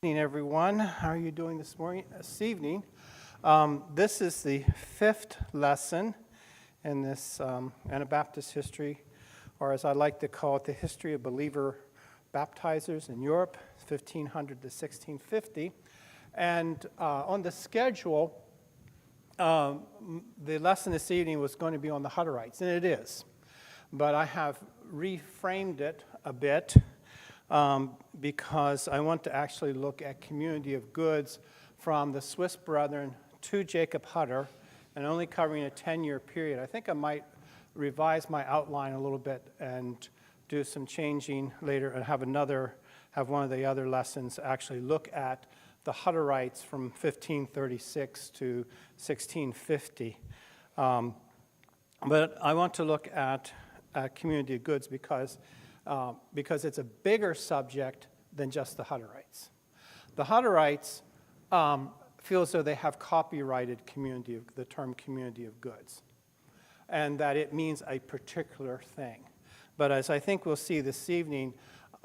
Evening, everyone. How are you doing this evening? This is the fifth lesson in this Anabaptist history, or as I like to call it, the history of believer baptizers in Europe, 1500 to 1650. And on the schedule, the lesson this evening was going to be on the Hutterites, and it is. But I have reframed it a bit because I want to actually look at community of goods from the Swiss Brethren to Jacob Hutter, and only covering a 10-year period. I think I might revise my outline a little bit and do some changing later and have one of the other lessons actually look at the Hutterites from 1536 to 1650. But I want to look at community of goods because it's a bigger subject than just the Hutterites. The Hutterites feel as though they have copyrighted the term community of goods, and that it means a particular thing. But as I think we'll see this evening,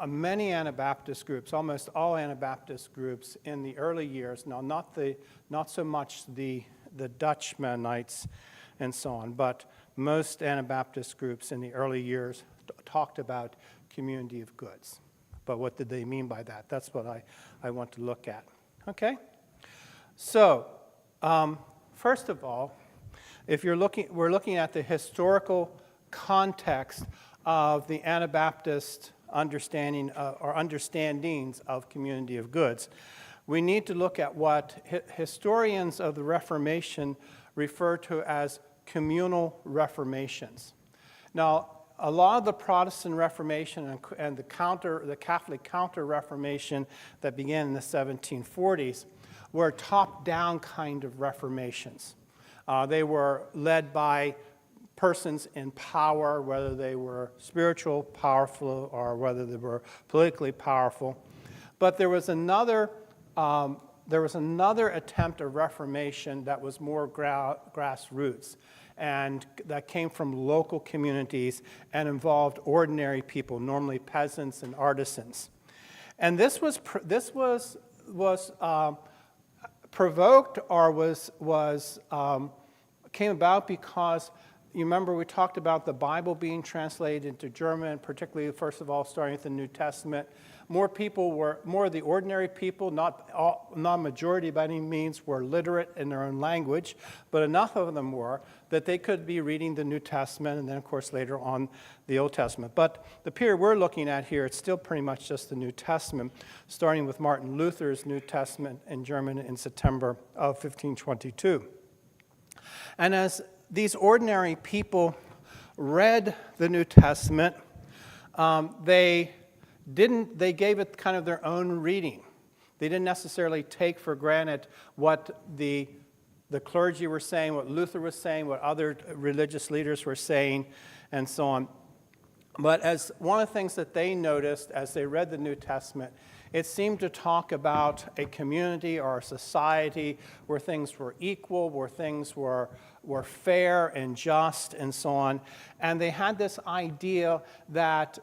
many Anabaptist groups, almost all Anabaptist groups in the early years, now not so much the Dutch Mennonites and so on, but most Anabaptist groups in the early years talked about community of goods. But what did they mean by that? That's what I want to look at. Okay? So, first of all, we're looking at the historical context of the Anabaptist understandings of community of goods. We need to look at what historians of the Reformation refer to as communal reformations. Now, a lot of the Protestant Reformation and the Catholic Counter-Reformation that began in the 1740s were top-down kind of reformations. They were led by persons in power, whether they were spiritual, powerful, or whether they were politically powerful. But there was another attempt at reformation that was more grassroots, and that came from local communities and involved ordinary people, normally peasants and artisans. And this was provoked or came about because you remember we talked about the Bible being translated into German, particularly, first of all, starting with the New Testament. More of the ordinary people, not majority by any means, were literate in their own language, but enough of them were that they could be reading the New Testament and then, of course, later on the Old Testament. But the period we're looking at here, it's still pretty much just the New Testament, starting with Martin Luther's New Testament in German in September of 1522. And as these ordinary people read the New Testament, they gave it kind of their own reading. They didn't necessarily take for granted what the clergy were saying, what Luther was saying, what other religious leaders were saying, and so on. But as one of the things that they noticed as they read the New Testament, it seemed to talk about a community or a society where things were equal, where things were fair and just, and so on. And they had this idea that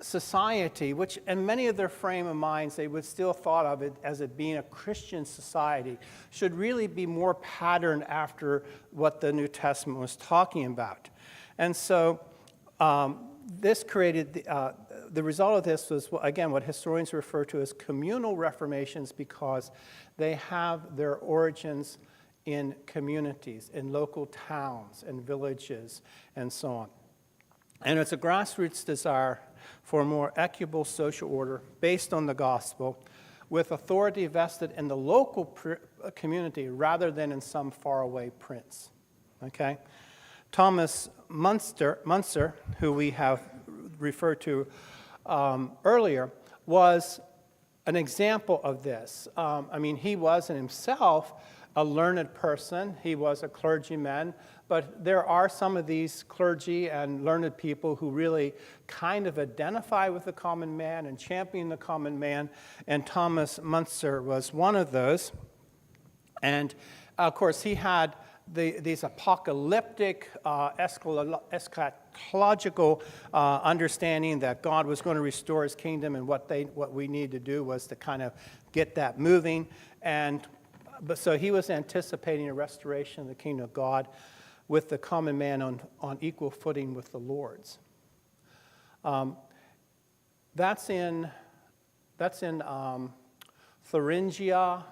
society, which in many of their frame of minds, they would still thought of it as it being a Christian society, should really be more patterned after what the New Testament was talking about. And so this created, the result of this was, again, what historians refer to as communal reformations, because they have their origins in communities, in local towns and villages, and so on. And it's a grassroots desire for a more equitable social order based on the gospel, with authority vested in the local community rather than in some faraway prince. Okay? Thomas Munzer, who we have referred to earlier, was an example of this. He was in himself a learned person. He was a clergyman, but there are some of these clergy and learned people who really kind of identify with the common man and champion the common man, and Thomas Munzer was one of those. And, of course, he had these apocalyptic, eschatological understanding that God was going to restore his kingdom, and what we need to do was to kind of get that moving. But so he was anticipating a restoration of the kingdom of God with the common man on equal footing with the Lord's. That's in Thuringia,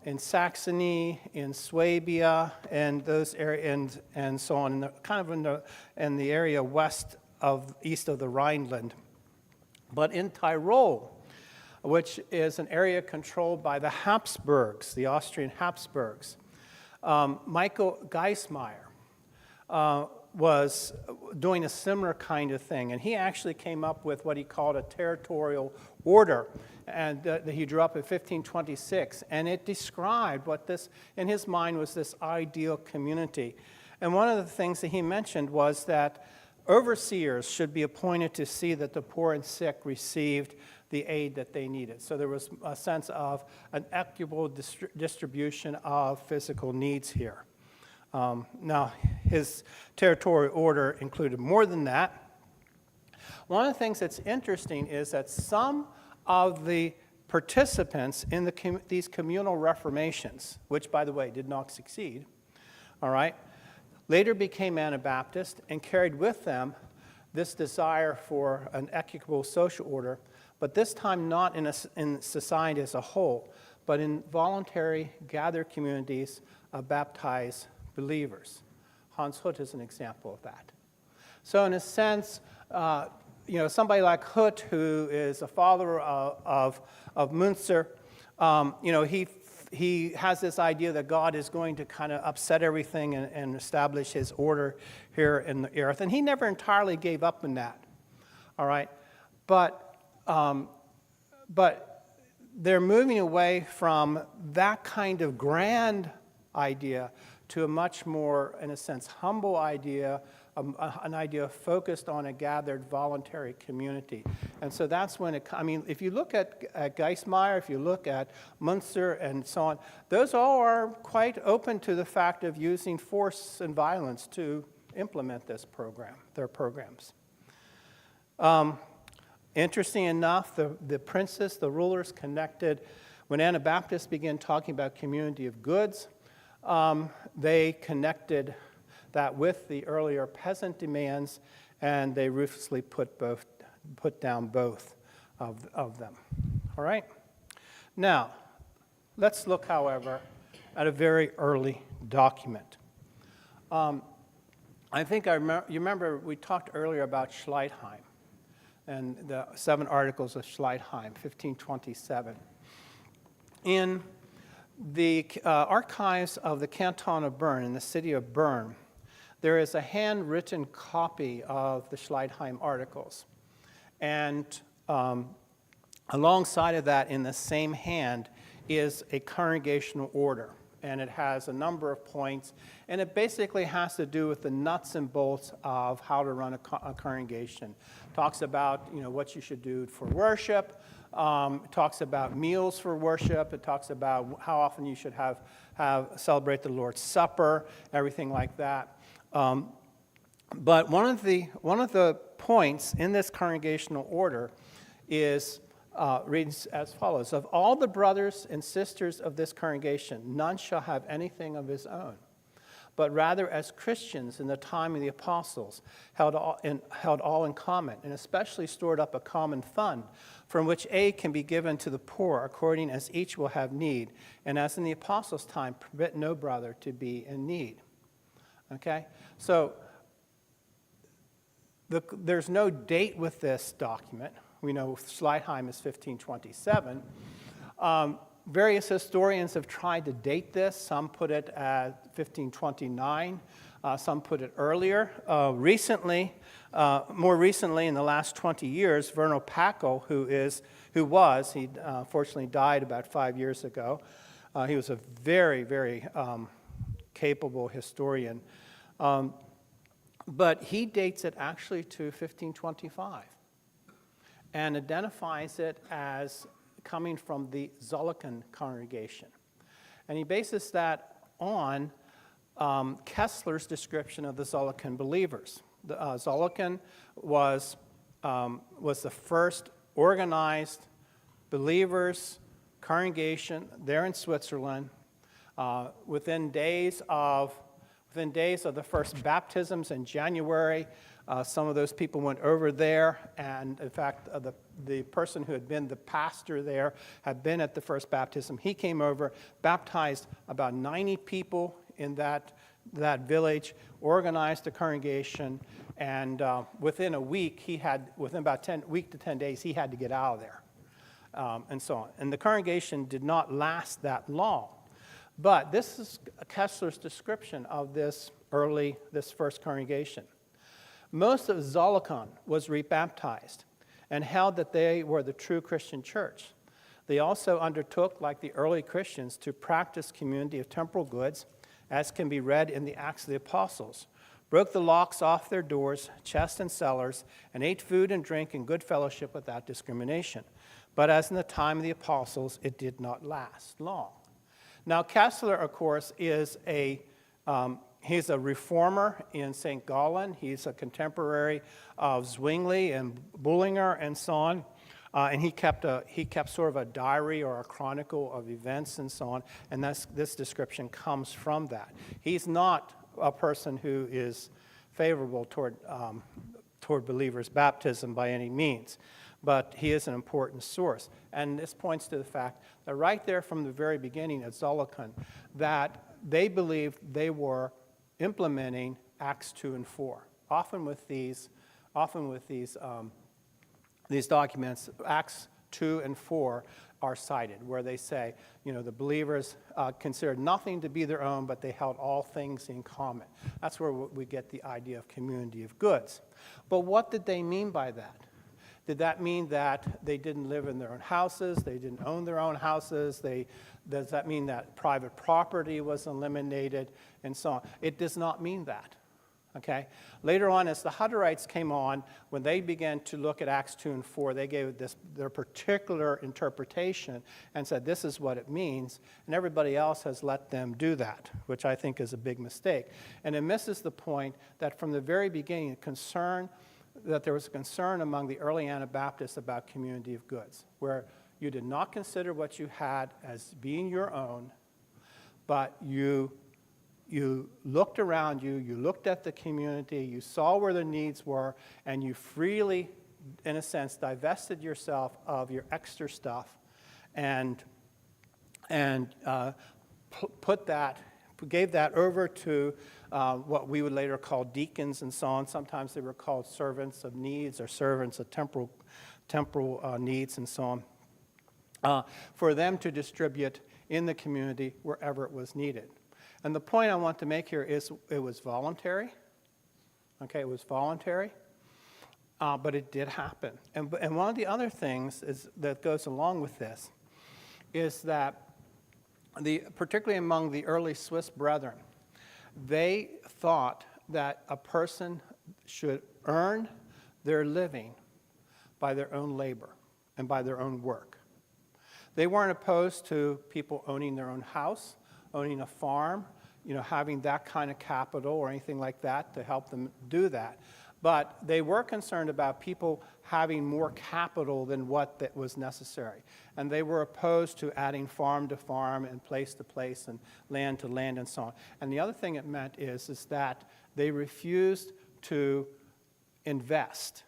in Saxony, in Swabia, and those areas, and so on, in the area east of the Rhineland. But in Tyrol, which is an area controlled by the Habsburgs, the Austrian Habsburgs, Michael Geismar was doing a similar kind of thing, and he actually came up with what he called a territorial order, and that he drew up in 1526, and it described what this, in his mind, was this ideal community. And one of the things that he mentioned was that overseers should be appointed to see that the poor and sick received the aid that they needed. So there was a sense of an equitable distribution of physical needs here. Now, his territorial order included more than that. One of the things that's interesting is that some of the participants in these communal reformations, which, by the way, did not succeed, all right, later became Anabaptists and carried with them this desire for an equitable social order, but this time not in society as a whole, but in voluntary gathered communities of baptized believers. Hans Hut is an example of that. So in a sense, somebody like Hut, who is a follower of Münzer, he has this idea that God is going to kind of upset everything and establish his order here in the earth. And he never entirely gave up on that, all right? But they're moving away from that kind of grand idea to a much more, in a sense, humble idea, an idea focused on a gathered voluntary community. And so that's when if you look at Geismar, if you look at Münzer and so on, those all are quite open to the fact of using force and violence to implement their programs. Interesting enough, the princes, the rulers connected, when Anabaptists began talking about community of goods, they connected that with the earlier peasant demands, and they ruthlessly put down both of them. All right? Now, let's look, however, at a very early document. I think you remember we talked earlier about Schleitheim and the 7 articles of Schleitheim, 1527. In the archives of the canton of Bern, in the city of Bern, there is a handwritten copy of the Schleitheim articles. And alongside of that, in the same hand, is a congregational order. And it has a number of points. And it basically has to do with the nuts and bolts of how to run a congregation. Talks about what you should do for worship. It talks about meals for worship. It talks about how often you should celebrate the Lord's Supper, everything like that. But one of the points in this congregational order reads as follows: of all the brothers and sisters of this congregation, none shall have anything of his own, but rather as Christians in the time of the apostles held all in common, and especially stored up a common fund, from which aid can be given to the poor according as each will have need, and as in the apostles' time, permit no brother to be in need. Okay? So there's no date with this document. We know Schleitheim is 1527. Various historians have tried to date this. Some put it at 1529. Some put it earlier. More recently, in the last 20 years, Werner Packel, he unfortunately died about 5 years ago. He was a very, very capable historian. But he dates it actually to 1525 and identifies it as coming from the Zolliken congregation. And he bases that on Kessler's description of the Zolliken believers. Zolliken was the first organized believers congregation there in Switzerland, within days of the first baptisms in January. Some of those people went over there, and in fact, the person who had been the pastor there had been at the first baptism. He came over, baptized about 90 people in that village, organized a congregation, and within a week, within about 10 to 10 days, he had to get out of there, and so on. And the congregation did not last that long. But this is Kessler's description of this first congregation. Most of Zollikow was rebaptized and held that they were the true Christian church. They also undertook, like the early Christians, to practice community of temporal goods, as can be read in the Acts of the Apostles, broke the locks off their doors, chests and cellars, and ate food and drink in good fellowship without discrimination. But as in the time of the apostles, it did not last long. Now, Kessler, of course, is he's a reformer in St. Gallen. He's a contemporary of Zwingli and Bullinger and so on. And he kept sort of a diary or a chronicle of events and so on. And this description comes from that. He's not a person who is favorable toward believers' baptism by any means, but he is an important source. And this points to the fact that right there from the very beginning at Zollikow, that they believed they were implementing Acts 2 and 4. Often with these documents, Acts 2 and 4 are cited, where they say, the believers considered nothing to be their own, but they held all things in common. That's where we get the idea of community of goods. But what did they mean by that? Did that mean that they didn't live in their own houses, they didn't own their own houses? Does that mean that private property was eliminated and so on? It does not mean that. Okay? Later on, as the Hutterites came on, when they began to look at Acts 2 and 4, they gave their particular interpretation and said, this is what it means, and everybody else has let them do that, which I think is a big mistake. And it misses the point that from the very beginning, there was a concern among the early Anabaptists about community of goods, where you did not consider what you had as being your own, but you looked around you, you looked at the community, you saw where the needs were, and you freely, in a sense, divested yourself of your extra stuff and gave that over to what we would later call deacons and so on. Sometimes they were called servants of needs or servants of temporal needs and so on, for them to distribute in the community wherever it was needed. And the point I want to make here is it was voluntary. Okay, it was voluntary, but it did happen. And one of the other things that goes along with this is that particularly among the early Swiss brethren, they thought that a person should earn their living by their own labor and by their own work. They weren't opposed to people owning their own house, owning a farm, having that kind of capital or anything like that to help them do that. But they were concerned about people having more capital than what that was necessary. And they were opposed to adding farm to farm and place to place and land to land and so on. And the other thing it meant is that they refused to invest.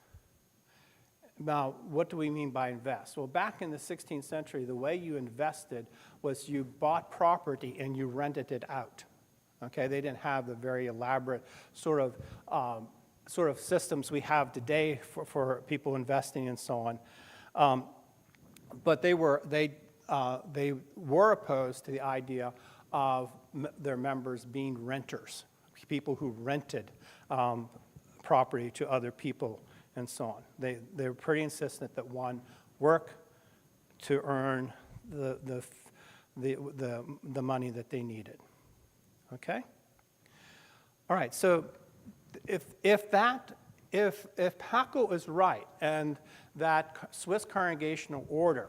Now, what do we mean by invest? Well, back in the 16th century, the way you invested was you bought property and you rented it out. Okay, they didn't have the very elaborate sort of systems we have today for people investing and so on. But they were opposed to the idea of their members being renters, people who rented property to other people and so on. They were pretty insistent that one work to earn the money that they needed. Okay? All right, so if Haeckel is right and that Swiss congregational order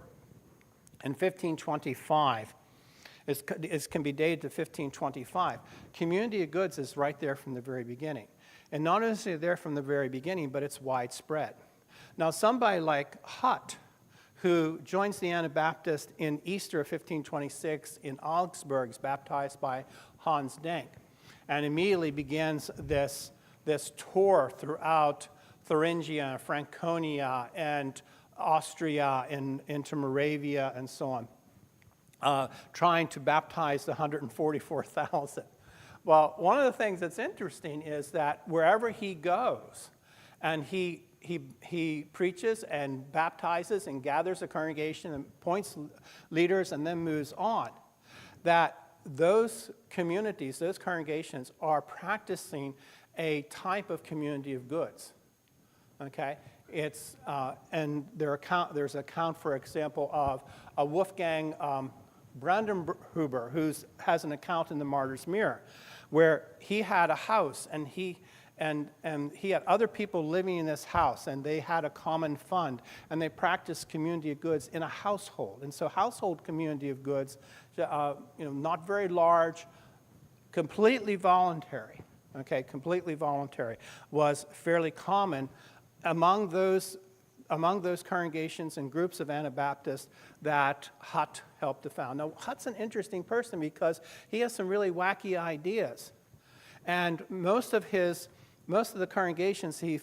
in 1525 can be dated to 1525, community of goods is right there from the very beginning. And not only is it there from the very beginning, but it's widespread. Now, somebody like Hutt, who joins the Anabaptists in Easter of 1526 in Augsburg, is baptized by Hans Denk, and immediately begins this tour throughout Thuringia, Franconia, and Austria, and into Moravia, and so on, trying to baptize the 144,000. Well, one of the things that's interesting is that wherever he goes, and he preaches and baptizes and gathers a congregation and appoints leaders and then moves on, that those communities, those congregations are practicing a type of community of goods. Okay? It's, and there's an account, for example, of a Wolfgang Brandenhuber, who has an account in the Martyr's Mirror, where he had a house, and he had other people living in this house, and they had a common fund, and they practiced community of goods in a household. And so household community of goods, not very large, completely voluntary, okay, completely voluntary, was fairly common among those congregations and groups of Anabaptists that Hutt helped to found. Now, Hutt's an interesting person because he has some really wacky ideas. And most of the congregations he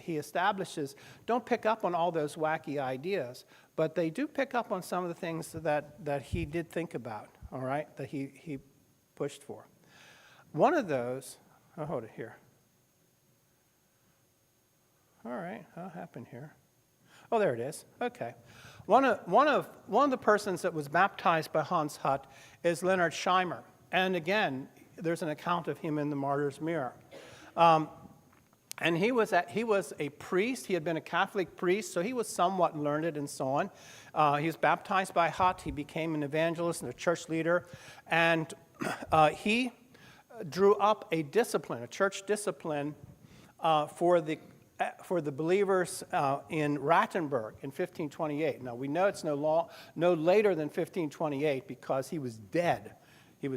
establishes don't pick up on all those wacky ideas, but they do pick up on some of the things that he did think about, all right, that he pushed for. One of those, I'll hold it here. All right, what happened here? Oh, there it is. Okay. One of the persons that was baptized by Hans Hutt is Leonard Scheimer. And again, there's an account of him in the Martyr's Mirror. And he was a priest. He had been a Catholic priest, so he was somewhat learned and so on. He was baptized by Hutt. He became an evangelist and a church leader. And he drew up a church discipline, for the believers in Rattenberg in 1528. Now, we know it's no later than 1528 because he was dead. He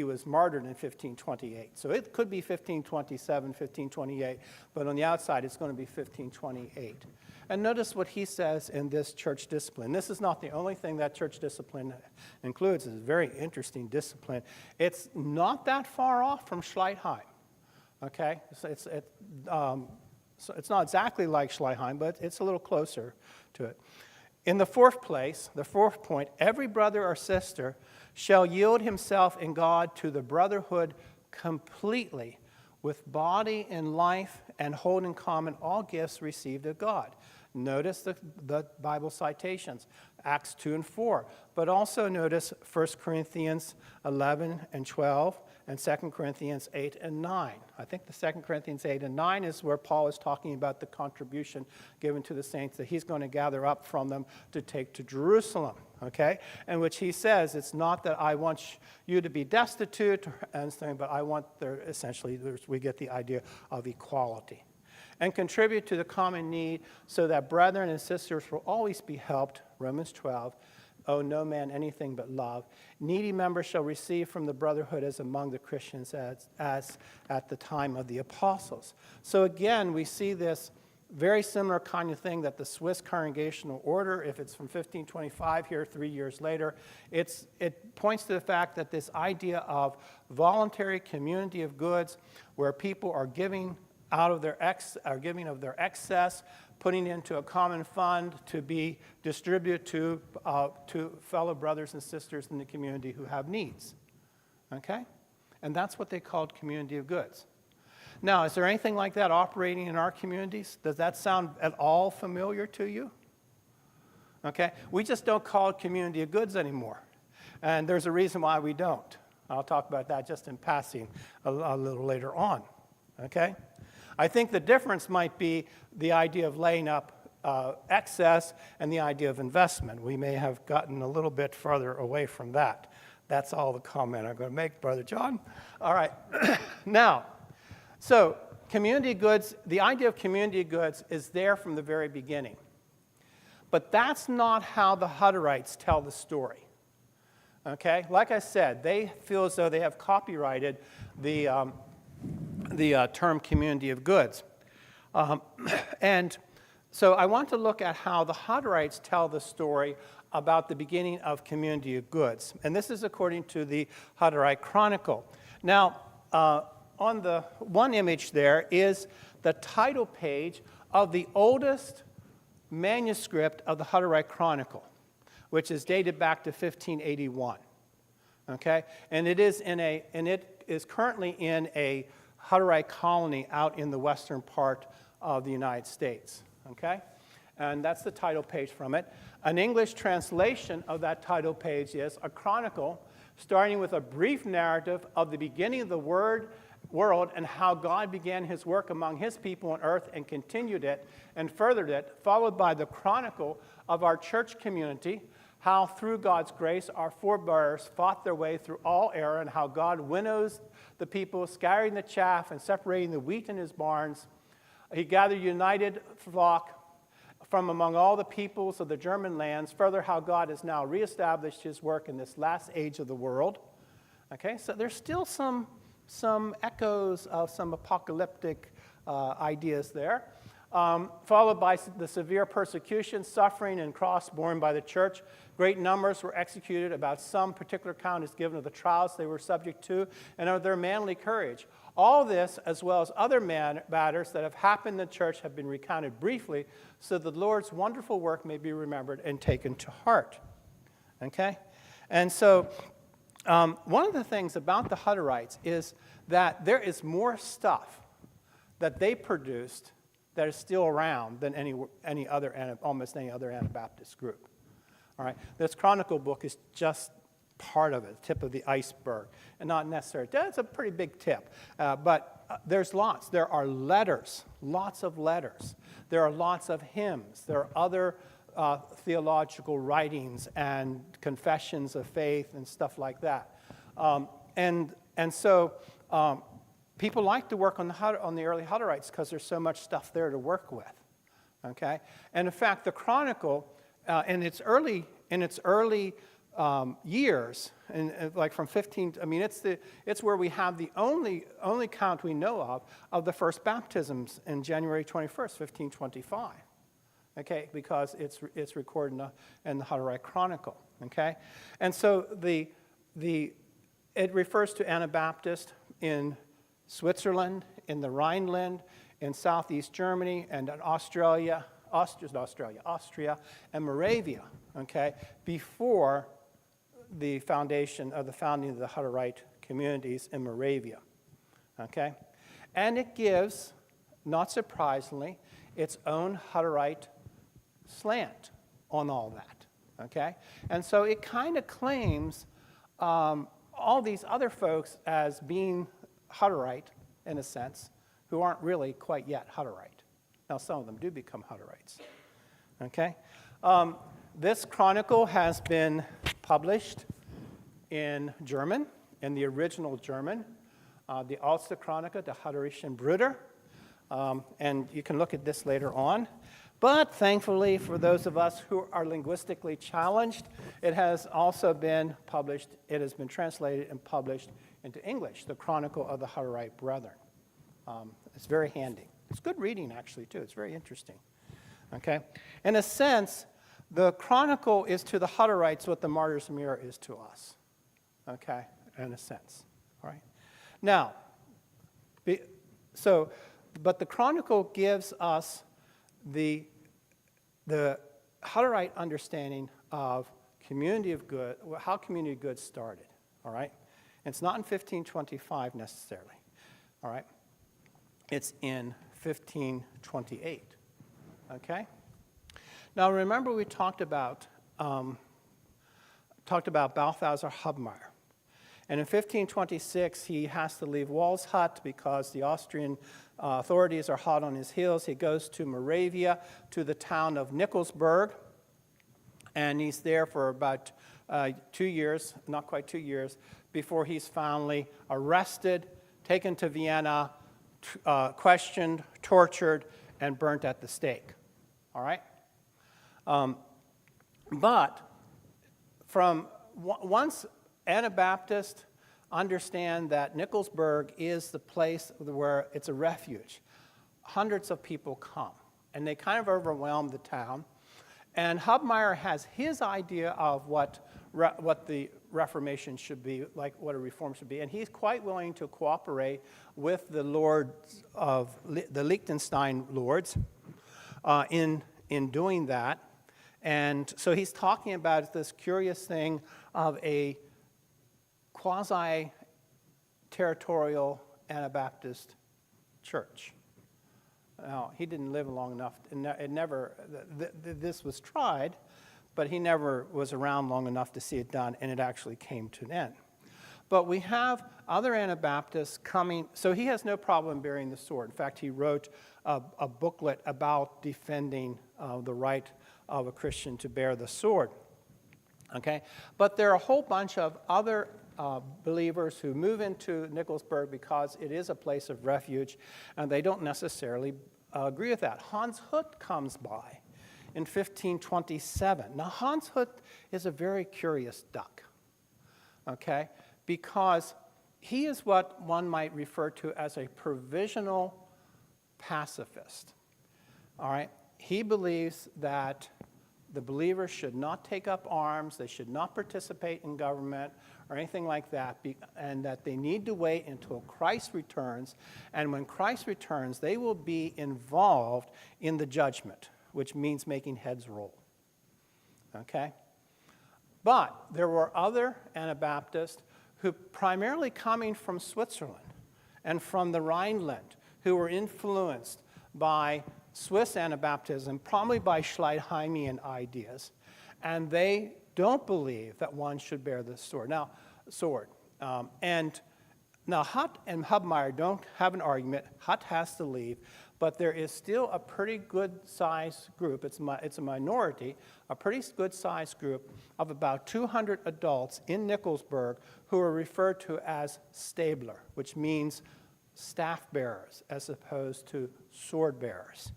was martyred in 1528. So it could be 1527, 1528, but on the outside it's going to be 1528. And notice what he says in this church discipline. This is not the only thing that church discipline includes. It's a very interesting discipline. It's not that far off from Schleitheim. Okay? So it's not exactly like Schleitheim, but it's a little closer to it. In the fourth point, every brother or sister shall yield himself in God to the brotherhood completely, with body and life, and hold in common all gifts received of God. Notice the Bible citations, Acts 2 and 4, but also notice 1 Corinthians 11 and 12, and 2 Corinthians 8 and 9. I think the 2 Corinthians 8 and 9 is where Paul is talking about the contribution given to the saints that he's going to gather up from them to take to Jerusalem, okay? In which he says, it's not that I want you to be destitute, and saying, but I want we get the idea of equality. And contribute to the common need so that brethren and sisters will always be helped, Romans 12, owe no man anything but love. Needy members shall receive from the brotherhood as among the Christians as at the time of the apostles. So again, we see this very similar kind of thing that the Swiss Congregational Order, if it's from 1525 here, 3 years later, it points to the fact that this idea of voluntary community of goods where people are giving of their excess, putting into a common fund to be distributed to fellow brothers and sisters in the community who have needs. Okay? And that's what they called community of goods. Now, is there anything like that operating in our communities? Does that sound at all familiar to you? Okay? We just don't call it community of goods anymore. And there's a reason why we don't. I'll talk about that just in passing a little later on. Okay? I think the difference might be the idea of laying up excess and the idea of investment. We may have gotten a little bit further away from that. That's all the comment I'm going to make, Brother John. All right. Now, so community goods, the idea of community goods is there from the very beginning. But that's not how the Hutterites tell the story. Okay? Like I said, they feel as though they have copyrighted the term community of goods. And So I want to look at how the Hutterites tell the story about the beginning of community of goods. And this is according to the Hutterite Chronicle. Now, on the one image there is the title page of the oldest manuscript of the Hutterite Chronicle, which is dated back to 1581. Okay? And it is currently in a Hutterite colony out in the western part of the United States. Okay? And that's the title page from it. An English translation of that title page is a chronicle starting with a brief narrative of the beginning of the world and how God began his work among his people on earth and continued it and furthered it, followed by the chronicle of our church community, how through God's grace our forebears fought their way through all error and how God winnows the people, scattering the chaff and separating the wheat in his barns. He gathered united flock from among all the peoples of the German lands. Further, how God has now reestablished his work in this last age of the world. Okay, so there's still some echoes of some apocalyptic ideas there. Followed by the severe persecution, suffering, and cross borne by the church. Great numbers were executed. About some particular account is given of the trials they were subject to and of their manly courage. All this, as well as other matters that have happened in the church, have been recounted briefly so that the Lord's wonderful work may be remembered and taken to heart. Okay? And so one of the things about the Hutterites is that there is more stuff that they produced that is still around than almost any other Anabaptist group. All right? This Chronicle book is just part of it, tip of the iceberg, and not necessarily. That's a pretty big tip, but there's lots. There are letters, lots of letters. There are lots of hymns. There are other theological writings and confessions of faith and stuff like that. And so people like to work on the early Hutterites because there's so much stuff there to work with. Okay, and in fact, the Chronicle in its early years, and like from 15, I mean, it's where we have the only count we know of the first baptisms in January 21st, 1525. Okay, because it's recorded in the Hutterite Chronicle. Okay, and so it refers to Anabaptists in Switzerland, in the Rhineland, in southeast Germany, and in Austria, and Moravia. Okay, before the founding of the Hutterite communities in Moravia. Okay, and it gives, not surprisingly, its own Hutterite slant on all that. Okay, and so it kind of claims all these other folks as being Hutterite, in a sense, who aren't really quite yet Hutterite. Now, some of them do become Hutterites. Okay? This chronicle has been published in German, in the original German, the Alte Chroniker, the Hutterischen Brüder, and you can look at this later on. But thankfully, for those of us who are linguistically challenged, it has also been published, it has been translated and published into English, the Chronicle of the Hutterite Brethren. It's very handy. It's good reading, actually, too. It's very interesting. Okay? In a sense, the Chronicle is to the Hutterites what the Martyr's Mirror is to us. Okay? In a sense. All right? Now, but the Chronicle gives us the Hutterite understanding of community of good, how community of goods started. All right? It's not in 1525 necessarily. All right? It's in 1528. Okay? Now remember we talked about Balthasar Hubmaier. And in 1526 he has to leave Walshut because the Austrian authorities are hot on his heels. He goes to Moravia, to the town of Nikolsburg, and he's there for about 2 years, not quite 2 years, before he's finally arrested, taken to Vienna, questioned, tortured, and burnt at the stake. All right? But once Anabaptists understand that Nikolsburg is the place where it's a refuge, hundreds of people come and they kind of overwhelmed the town. And Hubmaier has his idea of what the Reformation should be, like what a reform should be, and he's quite willing to cooperate with the lords of the Liechtenstein lords in doing that. And so he's talking about this curious thing of a quasi-territorial Anabaptist church. Now, he didn't live long enough. This was tried, but he never was around long enough to see it done, and it actually came to an end. But we have other Anabaptists coming, so he has no problem bearing the sword. In fact, he wrote a booklet about defending the right of a Christian to bear the sword. Okay? But there are a whole bunch of other believers who move into Nikolsburg because it is a place of refuge, and they don't necessarily agree with that. Hans Hut comes by in 1527. Now, Hans Hut is a very curious duck, okay, because he is what one might refer to as a provisional pacifist, all right? He believes that the believers should not take up arms, they should not participate in government or anything like that, and that they need to wait until Christ returns, and when Christ returns, they will be involved in the judgment, which means making heads roll, okay? But there were other Anabaptists who primarily coming from Switzerland and from the Rhineland, who were influenced by Swiss Anabaptism, probably by Schleierheimian ideas, and they don't believe that one should bear the sword. Now, and now Hutt and Hubmaier don't have an argument. Hutt has to leave, but there is still a pretty good-sized group. It's a minority, a pretty good-sized group of about 200 adults in Nikolsburg who are referred to as Stabler, which means staff bearers as opposed to sword bearers.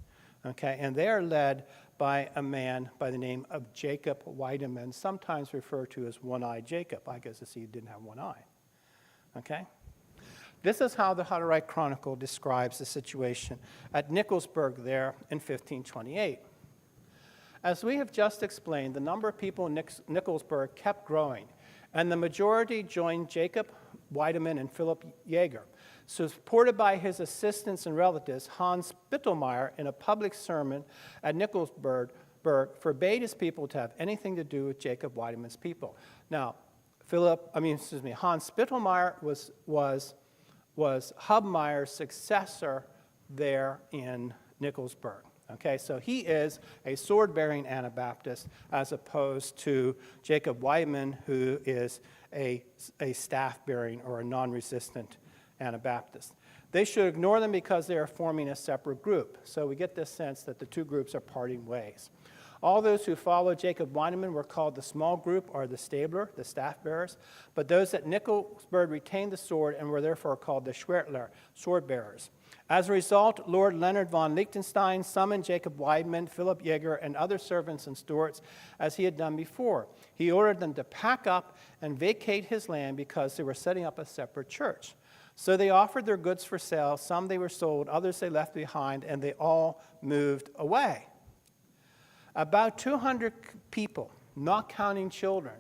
Okay, and they are led by a man by the name of Jacob Weidemann, sometimes referred to as One-Eyed Jacob. I guess he didn't have one eye. Okay? This is how the Hutterite Chronicle describes the situation at Nikolsburg there in 1528. As we have just explained, the number of people in Nikolsburg kept growing, and the majority joined Jacob Weidemann and Philip Jaeger. So, supported by his assistants and relatives, Hans Spittelmeyer, in a public sermon at Nikolsburg, forbade his people to have anything to do with Jacob Weidemann's people. Now, Hans Spittelmeyer was Hubmaier's successor there in Nikolsburg. Okay, so he is a sword-bearing Anabaptist as opposed to Jacob Weidemann, who is a staff-bearing or a non-resistant Anabaptists. They should ignore them because they are forming a separate group. So we get this sense that the two groups are parting ways. All those who followed Jacob Weidemann were called the small group, or the Stabler, the staff bearers, but those at Nikolsburg retained the sword and were therefore called the Schwertler, sword bearers. As a result, Lord Leonard von Liechtenstein summoned Jacob Weidemann, Philip Jaeger, and other servants and stewards as he had done before. He ordered them to pack up and vacate his land because they were setting up a separate church. So they offered their goods for sale. Some they were sold, others they left behind, and they all moved away. About 200 people, not counting children,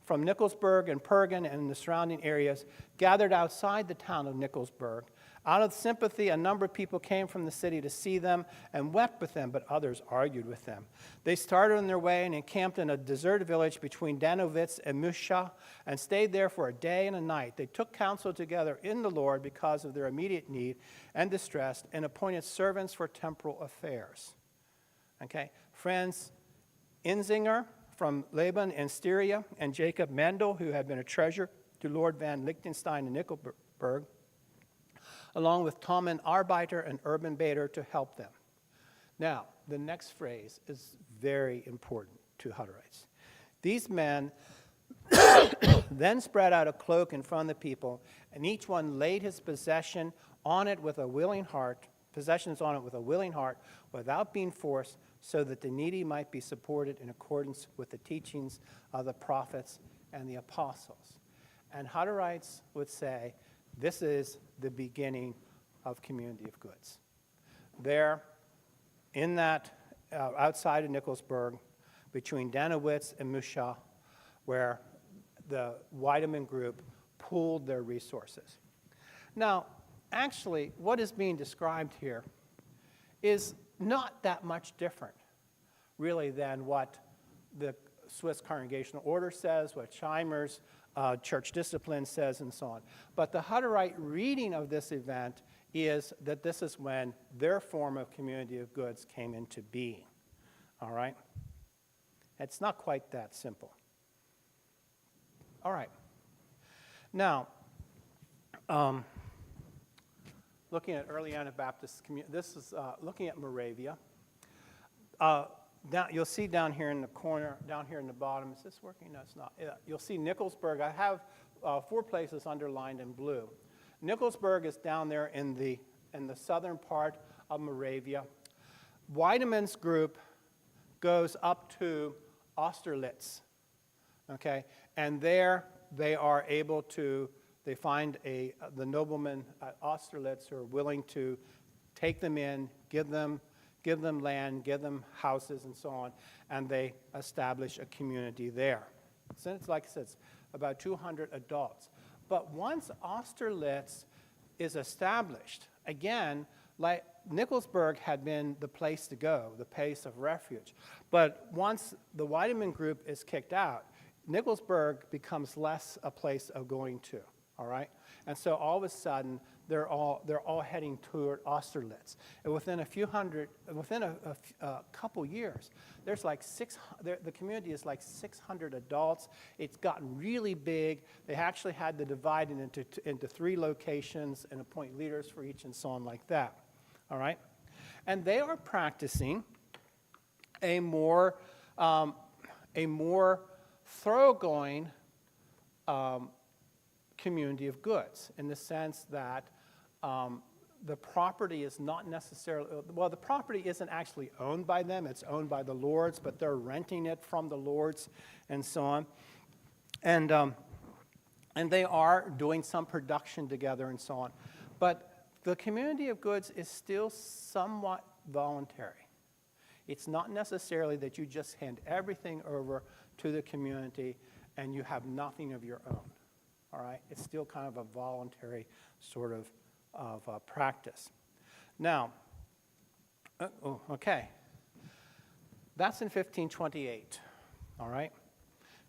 from Nikolsburg and Pergen and the surrounding areas gathered outside the town of Nikolsburg. Out of sympathy, a number of people came from the city to see them and wept with them, but others argued with them. They started on their way and encamped in a deserted village between Danowitz and Muscha and stayed there for a day and a night. They took counsel together in the Lord because of their immediate need and distress and appointed servants for temporal affairs. Okay, friends, Inzinger from Laban and Styria, and Jacob Mendel, who had been a treasurer to Lord van Liechtenstein in Nikolsburg, along with Tommen Arbeiter and Urban Bader to help them. Now, the next phrase is very important to Hutterites. These men then spread out a cloak in front of the people, and each one laid his possessions on it with a willing heart, without being forced, so that the needy might be supported in accordance with the teachings of the prophets and the apostles. And Hutterites would say, this is the beginning of community of goods. There, in that, outside of Nikolsburg, between Danowitz and Musha, where the Weidemann group pooled their resources. Now, actually, what is being described here is not that much different, really, than what the Swiss Congregational Order says, what Scheimer's church discipline says, and so on. But the Hutterite reading of this event is that this is when their form of community of goods came into being. All right? It's not quite that simple. All right. Now, looking at early Anabaptist community, this is looking at Moravia. You'll see down here in the corner, down here in the bottom, is this working? No, it's not. You'll see Nikolsburg. I have 4 places underlined in blue. Nikolsburg is down there in the southern part of Moravia. Weidemann's group goes up to Austerlitz, okay? And there they are able to, they find the noblemen at Austerlitz who are willing to take them in, give them land, give them houses and so on, and they establish a community there. So it's like I said, it's about 200 adults. But once Austerlitz is established, again, like Nikolsburg had been the place to go, the place of refuge. But once the Weidemann group is kicked out, Nikolsburg becomes less a place of going to, all right? And so all of a sudden, they're all heading toward Austerlitz. And within a couple years, there's like the community is like 600 adults. It's gotten really big. They actually had to divide it into 3 locations and appoint leaders for each and so on like that. All right? And they are practicing a more thoroughgoing community of goods, in the sense that the property is not necessarily, well, the property isn't actually owned by them, it's owned by the lords, but they're renting it from the lords and so on. And they are doing some production together and so on. But the community of goods is still somewhat voluntary. It's not necessarily that you just hand everything over to the community and you have nothing of your own. All right? It's still kind of a voluntary sort of practice. Now, okay. That's in 1528, all right?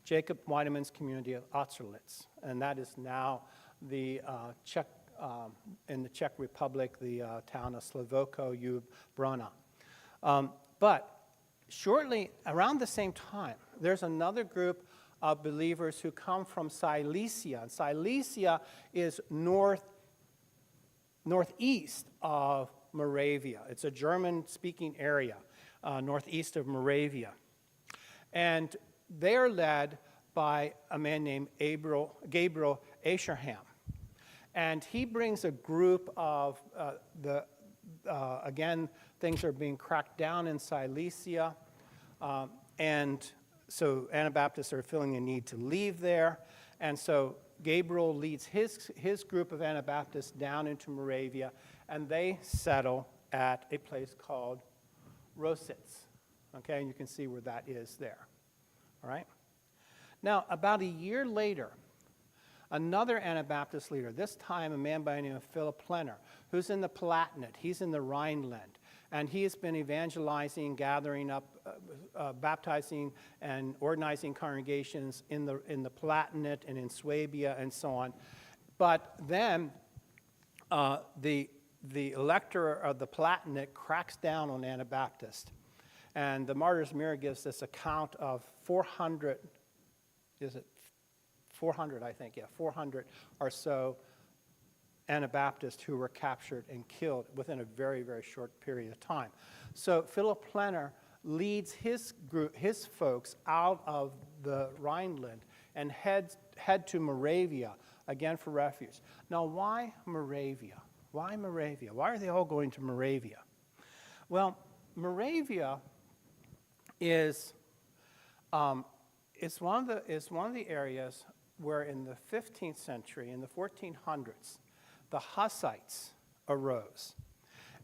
Jacob Weidemann's community of Austerlitz, and that is now the in the Czech Republic, the town of Slavoko Brana. But shortly around the same time, there's another group of believers who come from Silesia. And Silesia is northeast of Moravia. It's a German-speaking area, northeast of Moravia. And they are led by a man named Gabriel Ascherham. And he brings a group of, again, things are being cracked down in Silesia. And so Anabaptists are feeling a need to leave there. And so Gabriel leads his group of Anabaptists down into Moravia, and they settle at a place called Rositz. Okay, and you can see where that is there. All right? Now, about a year later, another Anabaptist leader, this time a man by the name of Philip Plenner, who's in the Palatinate, he's in the Rhineland, and he has been evangelizing, gathering up, baptizing and organizing congregations in the Palatinate and in Swabia and so on. But then the elector of the Palatinate cracks down on Anabaptists. And the Martyr's Mirror gives this account of 400, is it 400, I think, yeah, 400 or so Anabaptists who were captured and killed within a very, very short period of time. So Philip Plenner leads his group, his folks out of the Rhineland and head to Moravia, again for refuge. Now, why Moravia? Why Moravia? Why are they all going to Moravia? Well, Moravia is one of the areas where in the 15th century, in the 1400s, the Hussites arose,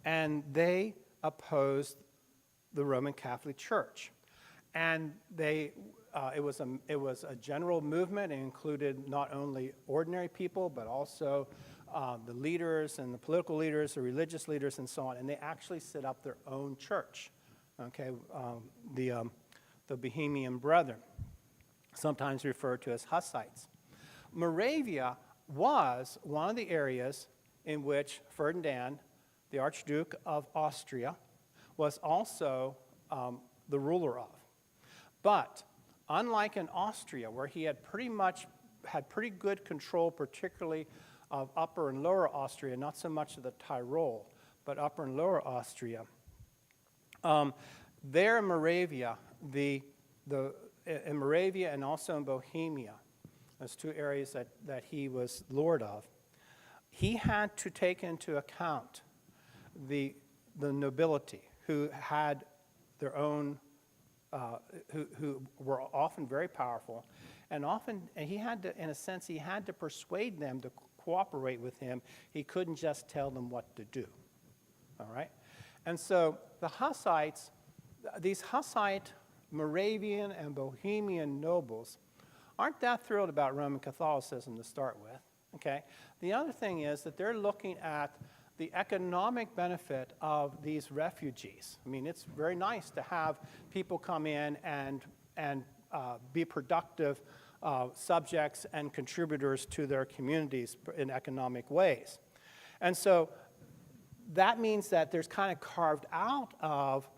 and they opposed the Roman Catholic Church. And it was a general movement. It included not only ordinary people, but also the leaders and the political leaders, the religious leaders, and so on. And they actually set up their own church, okay, the Bohemian Brethren, sometimes referred to as Hussites. Moravia was one of the areas in which Ferdinand, the Archduke of Austria, was also the ruler of. But unlike in Austria, where he had pretty good control, particularly of Upper and Lower Austria, not so much of the Tyrol, but Upper and Lower Austria, there in Moravia, in Moravia and also in Bohemia, those two areas that he was lord of, he had to take into account the nobility who had their own, who were often very powerful, and he had to, in a sense, he had to persuade them to cooperate with him. He couldn't just tell them what to do, all right? And so the Hussites, these Hussite, Moravian, and Bohemian nobles aren't that thrilled about Roman Catholicism to start with, okay? The other thing is that they're looking at the economic benefit of these refugees. I mean, it's very nice to have people come in and be productive subjects and contributors to their communities in economic ways. And so that means that there's kind of carved out of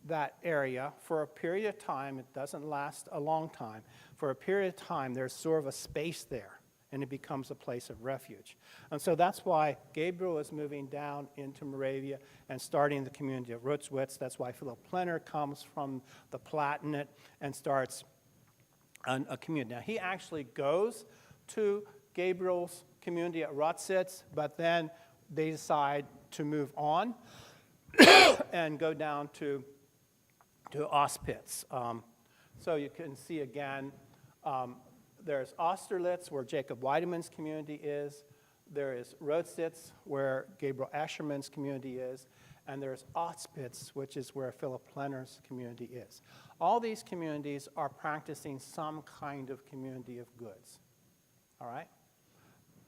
that area for a period of time. It doesn't last a long time. For a period of time, there's sort of a space there, and it becomes a place of refuge. And so that's why Gabriel is moving down into Moravia and starting the community of Rotschwitz. That's why Philip Plenner comes from the Palatinate and starts a community. Now, he actually goes to Gabriel's community at Rotschwitz, but then they decide to move on and go down to Auspitz. So you can see again, there's Austerlitz, where Jacob Weidemann's community is. There is Rotschwitz, where Gabriel Ascherman's community is. And there's Auspitz, which is where Philip Plenner's community is. All these communities are practicing some kind of community of goods, all right?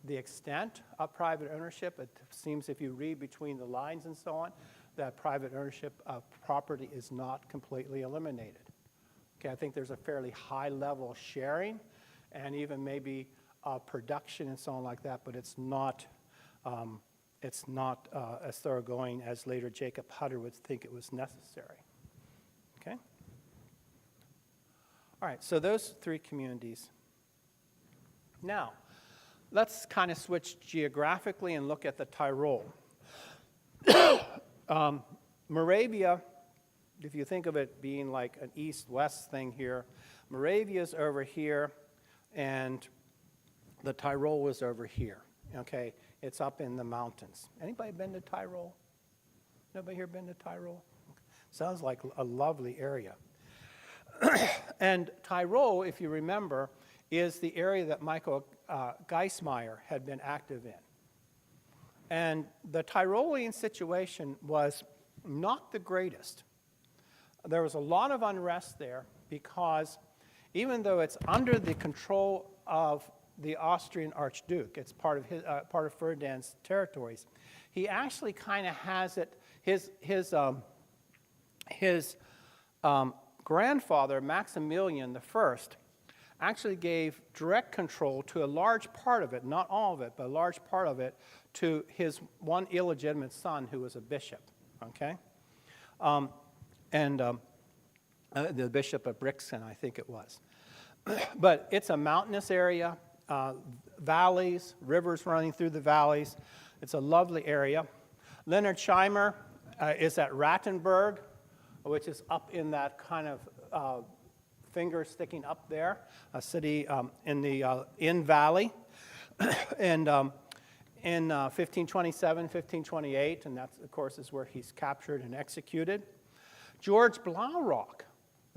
The extent of private ownership, it seems if you read between the lines and so on, that private ownership of property is not completely eliminated. Okay, I think there's a fairly high level of sharing and even maybe production and so on like that, but it's not as thoroughgoing as later Jacob Hutter would think it was necessary. Okay? All right, so those three communities. Now, let's kind of switch geographically and look at the Tyrol. Moravia, if you think of it being like an east-west thing here, Moravia's over here, and the Tyrol was over here, okay? It's up in the mountains. Anybody been to Tyrol? Nobody here been to Tyrol? Sounds like a lovely area. And Tyrol, if you remember, is the area that Michael Geismeyer had been active in. And the Tyrolean situation was not the greatest. There was a lot of unrest there because even though it's under the control of the Austrian Archduke, it's part of Ferdinand's territories, he actually kind of has it, his grandfather, Maximilian I, actually gave direct control to a large part of it, not all of it, but a large part of it, to his one illegitimate son who was a bishop, okay? The bishop of Brixen, I think it was. But it's a mountainous area, valleys, rivers running through the valleys. It's a lovely area. Leonard Scheimer is at Rattenberg, which is up in that kind of finger sticking up there, a city in the Inn Valley. And in 1527, 1528, and that, of course, is where he's captured and executed. George Blaurock,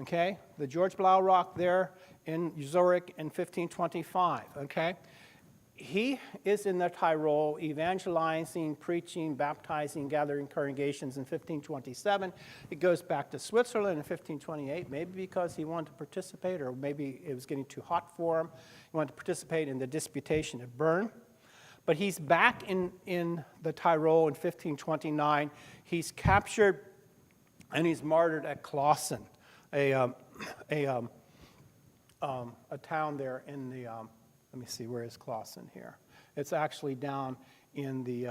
okay? The George Blaurock there in Zurich in 1525, okay? he is in the Tyrol evangelizing, preaching, baptizing, gathering congregations in 1527. It goes back to Switzerland in 1528, maybe because he wanted to participate, or maybe it was getting too hot for him. He wanted to participate in the disputation at Bern. But he's back in the Tyrol in 1529. He's captured and he's martyred at Clausen, a town there in the, let me see, where is Clausen here? It's actually down in the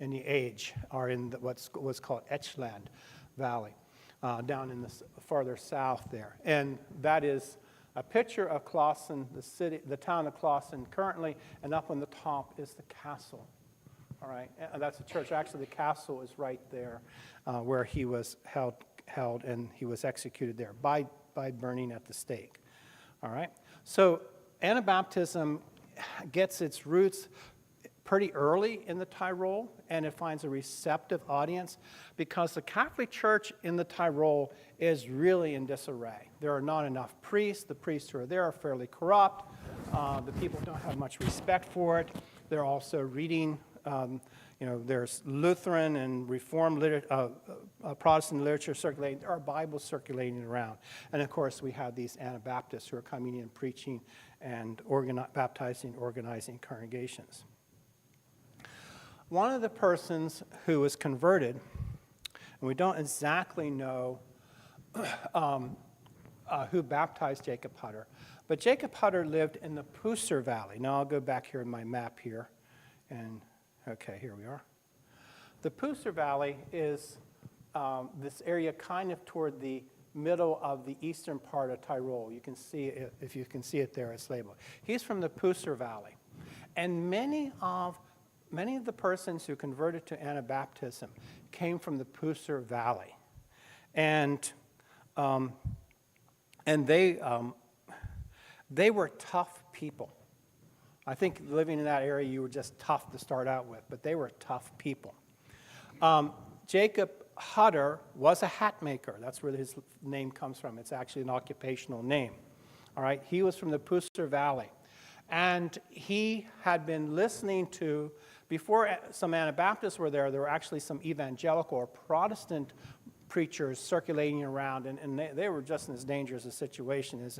Age, or in what's called Etchland Valley, down in the farther south there. And that is a picture of Clausen, the town of Clausen currently, and up on the top is the castle. All right, and that's a church. Actually, the castle is right there where he was held, and he was executed there by burning at the stake. All right, so Anabaptism gets its roots pretty early in the Tyrol, and it finds a receptive audience because the Catholic Church in the Tyrol is really in disarray. There are not enough priests. The priests who are there are fairly corrupt. The people don't have much respect for it. They're also reading, there's Lutheran and Reformed Protestant literature circulating. There are Bibles circulating around. And of course, we have these Anabaptists who are coming in, preaching, and baptizing, organizing congregations. One of the persons who was converted, and we don't exactly know who baptized Jacob Hutter, but Jacob Hutter lived in the Puser Valley. Now I'll go back here in my map here, and okay, here we are. The Puser Valley is this area kind of toward the middle of the eastern part of Tyrol. You can see it, if you can see it there, it's labeled. He's from the Puser Valley, and many of the persons who converted to Anabaptism came from the Puser Valley, and they were tough people. I think living in that area, you were just tough to start out with, but they were tough people. Jacob Hutter was a hat maker. That's where his name comes from. It's actually an occupational name. All right, he was from the Puser Valley, and he had been listening to. Before some Anabaptists were there were actually some evangelical or Protestant preachers circulating around, and they were just in as dangerous a situation as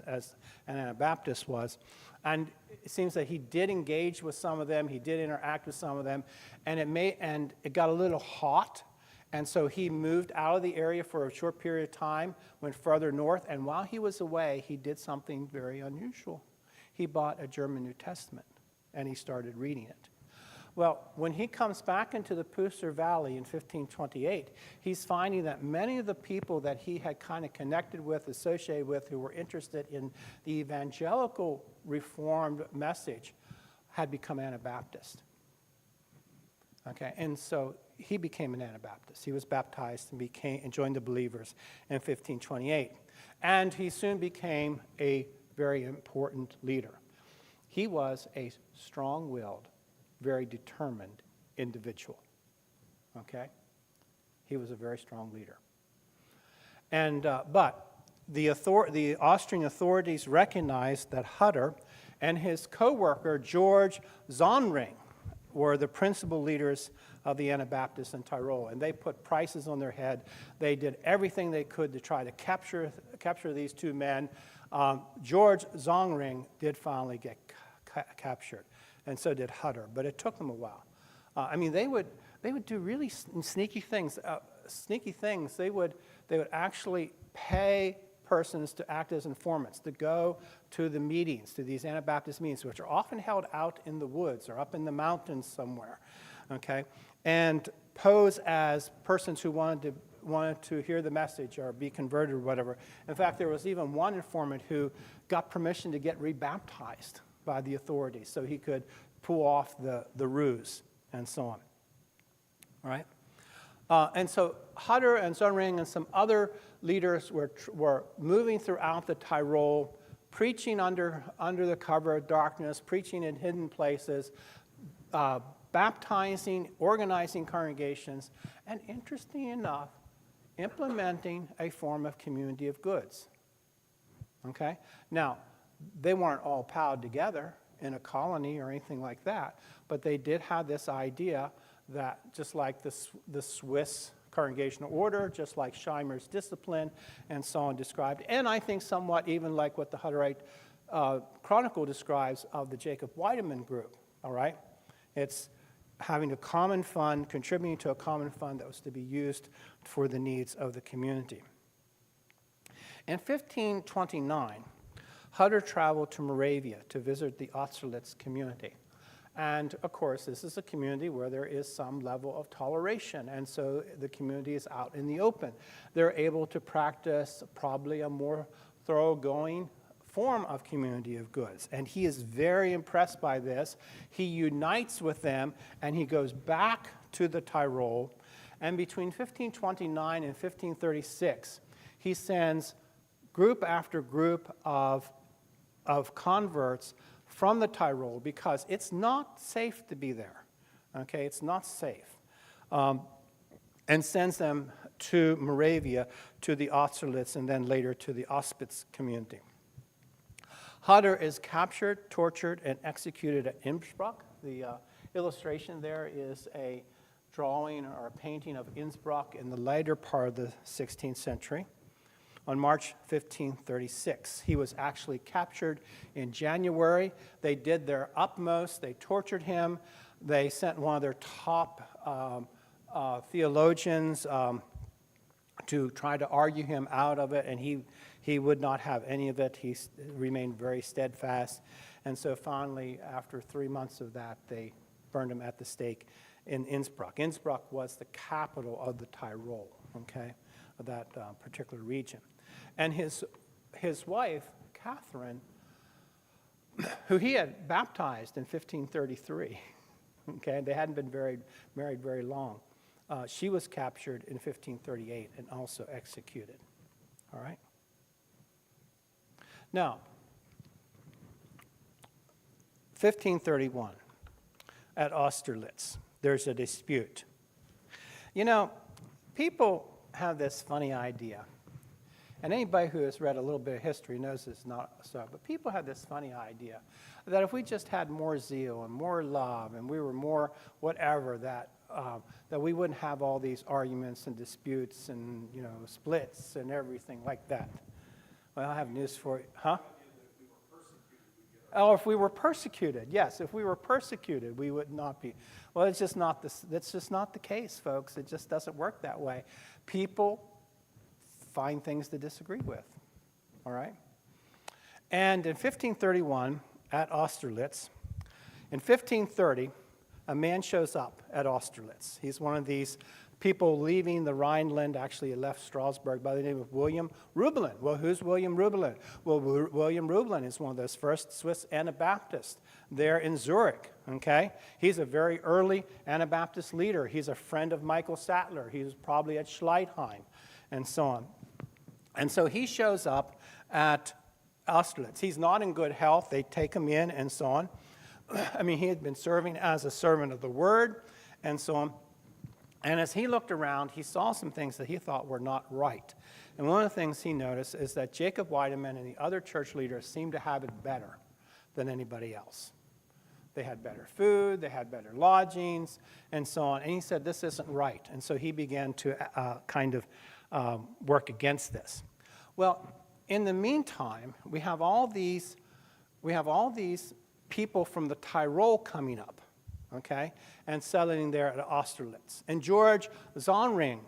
an Anabaptist was. And it seems that he did engage with some of them, he did interact with some of them, and it got a little hot, and so he moved out of the area for a short period of time, went further north, and while he was away, he did something very unusual. He bought a German New Testament, and he started reading it. Well, when he comes back into the Puser Valley in 1528, he's finding that many of the people that he had kind of connected with, associated with, who were interested in the evangelical Reformed message had become Anabaptist. Okay, and so he became an Anabaptist. He was baptized and joined the believers in 1528. And he soon became a very important leader. He was a strong-willed, very determined individual, okay? He was a very strong leader. And, but the Austrian authorities recognized that Hutter and his co-worker, George Zonring, were the principal leaders of the Anabaptists in Tyrol, and they put prices on their head. They did everything they could to try to capture these two men. George Zonring did finally get captured, and so did Hutter, but it took them a while. I mean, they would do really sneaky things. They would actually pay persons to act as informants, to go to the meetings, to these Anabaptist meetings, which are often held out in the woods or up in the mountains somewhere, okay, and pose as persons who wanted to hear the message or be converted or whatever. In fact, there was even one informant who got permission to get rebaptized by the authorities so he could pull off the ruse and so on. All right? And so Hutter and Zonring and some other leaders were moving throughout the Tyrol, preaching under the cover of darkness, preaching in hidden places, baptizing, organizing congregations, and interesting enough, implementing a form of community of goods. Okay? Now, they weren't all piled together in a colony or anything like that, but they did have this idea that just like the Swiss congregational order, just like Scheimer's discipline, and so on described, and I think somewhat even like what the Hutterite Chronicle describes of the Jacob Weidemann group, all right? It's having a common fund, contributing to a common fund that was to be used for the needs of the community. In 1529, Hutter traveled to Moravia to visit the Austerlitz community. And of course, this is a community where there is some level of toleration, and so the community is out in the open. They're able to practice probably a more thoroughgoing form of community of goods. And he is very impressed by this. He unites with them, and he goes back to the Tyrol. And between 1529 and 1536, he sends group after group of converts from the Tyrol, because it's not safe to be there, okay? It's not safe. And sends them to Moravia, to the Austerlitz, and then later to the Auspitz community. Hutter is captured, tortured, and executed at Innsbruck. The illustration there is a drawing or a painting of Innsbruck in the later part of the 16th century. On March 1536, he was actually captured in January. They did their utmost. They tortured him. They sent one of their top theologians to try to argue him out of it, and he would not have any of it. He remained very steadfast. And so finally, after 3 months of that, they burned him at the stake in Innsbruck. Innsbruck was the capital of the Tyrol, okay, of that particular region. And his wife, Catherine, who he had baptized in 1533, okay, they hadn't been married very long. She was captured in 1538 and also executed, all right? Now, 1531, at Austerlitz, there's a dispute. You know, people have this funny idea, and anybody who has read a little bit of history knows it's not so, but people have this funny idea that if we just had more zeal and more love and we were more whatever, that we wouldn't have all these arguments and disputes and, you know, splits and everything like that. Well, I have news for you. Huh? Oh, if we were persecuted, yes. If we were persecuted, we would not be. Well, it's just not that's just not the case, folks. It just doesn't work that way. People find things to disagree with, all right? And in 1531, at Austerlitz, in 1530, a man shows up at Austerlitz. He's one of these people leaving the Rhineland. Actually, he left Strasbourg, by the name of William Rubelin. Well, who's William Rubelin? Well, William Rubelin is one of those first Swiss Anabaptists there in Zurich, okay? He's a very early Anabaptist leader. He's a friend of Michael Sattler. He was probably at Schleitheim and so on. And so he shows up at Austerlitz. He's not in good health. They take him in and so on. I mean, he had been serving as a servant of the word and so on. And as he looked around, he saw some things that he thought were not right. And one of the things he noticed is that Jacob Weidemann and the other church leaders seemed to have it better than anybody else. They had better food, they had better lodgings, and so on. And he said, this isn't right. And so he began to kind of work against this. Well, in the meantime, we have all these people from the Tyrol coming up, okay, and settling there at Austerlitz. And George Zonring,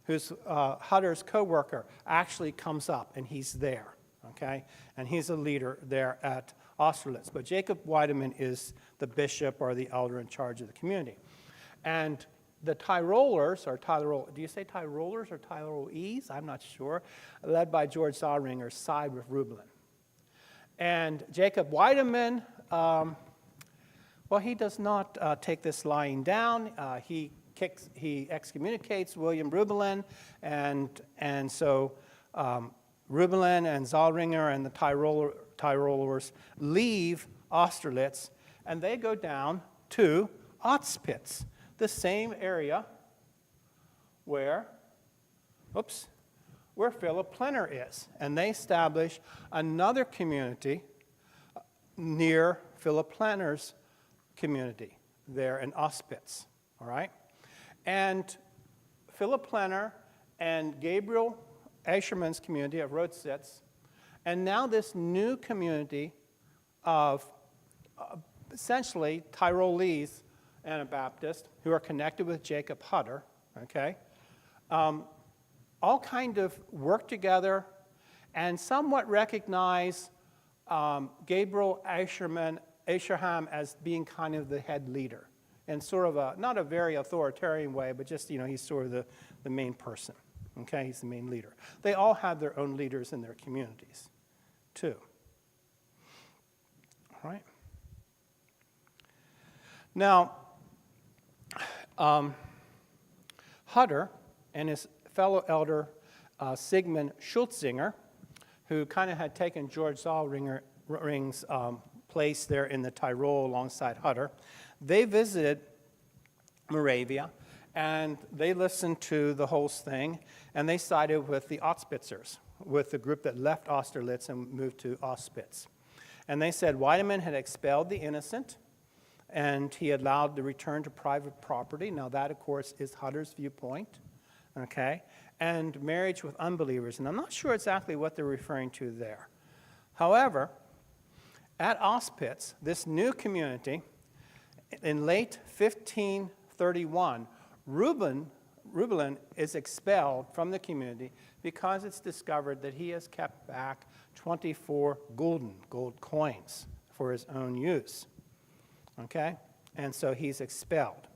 who's Hutter's co-worker, actually comes up, and he's there, okay, and he's a leader there at Austerlitz. But Jacob Weidemann is the bishop or the elder in charge of the community. And the Tyrolers, or Tyrol, do you say Tyrolers or Tyrolese? I'm not sure, led by George Zonringer, side with Rubelin. And Jacob Weidemann, well, he does not take this lying down. He excommunicates William Rubelin, and so Rubelin and Zollringer and the Tyrolers leave Austerlitz, and they go down to Auspitz, the same area where Philip Plenner is. And they establish another community near Philip Planner's community there in Auspitz, all right? And Philip Planner and Gabriel Asherman's community of Rotsitz, and now this new community of essentially Tyrolese Anabaptists who are connected with Jacob Hutter, okay, all kind of work together and somewhat recognize Gabriel Asherham as being kind of the head leader, and sort of not a very authoritarian way, but just, he's sort of the main person, okay? He's the main leader. They all have their own leaders in their communities, too. All right? Now, Hutter and his fellow elder, Sigmund Schultzinger, who kind of had taken George Zollring's place there in the Tyrol alongside Hutter, they visited Moravia, and they listened to the whole thing, and they sided with the Auspitzers, with the group that left Austerlitz and moved to Auspitz. And they said Weidemann had expelled the innocent, and he allowed the return to private property. Now that, of course, is Hutter's viewpoint, okay? And marriage with unbelievers. And I'm not sure exactly what they're referring to there. However, at Auspitz, this new community, in late 1531, Rubelin is expelled from the community because it's discovered that he has kept back 24 gold coins for his own use. Okay? And so he's expelled.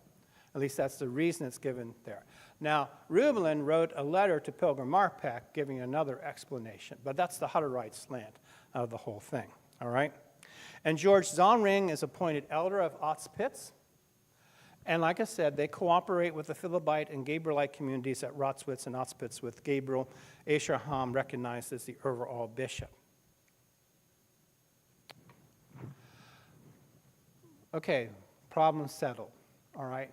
At least that's the reason it's given there. Now, Rubelin wrote a letter to Pilgrim Marpeck giving another explanation, but that's the Hutterite slant of the whole thing. All right? And George Zollring is appointed elder of Auspitz. And like I said, they cooperate with the Philipite and Gabrielite communities at Rotswitz and Auspitz, with Gabriel Asherham recognized as the overall bishop. Okay, problem settled, all right?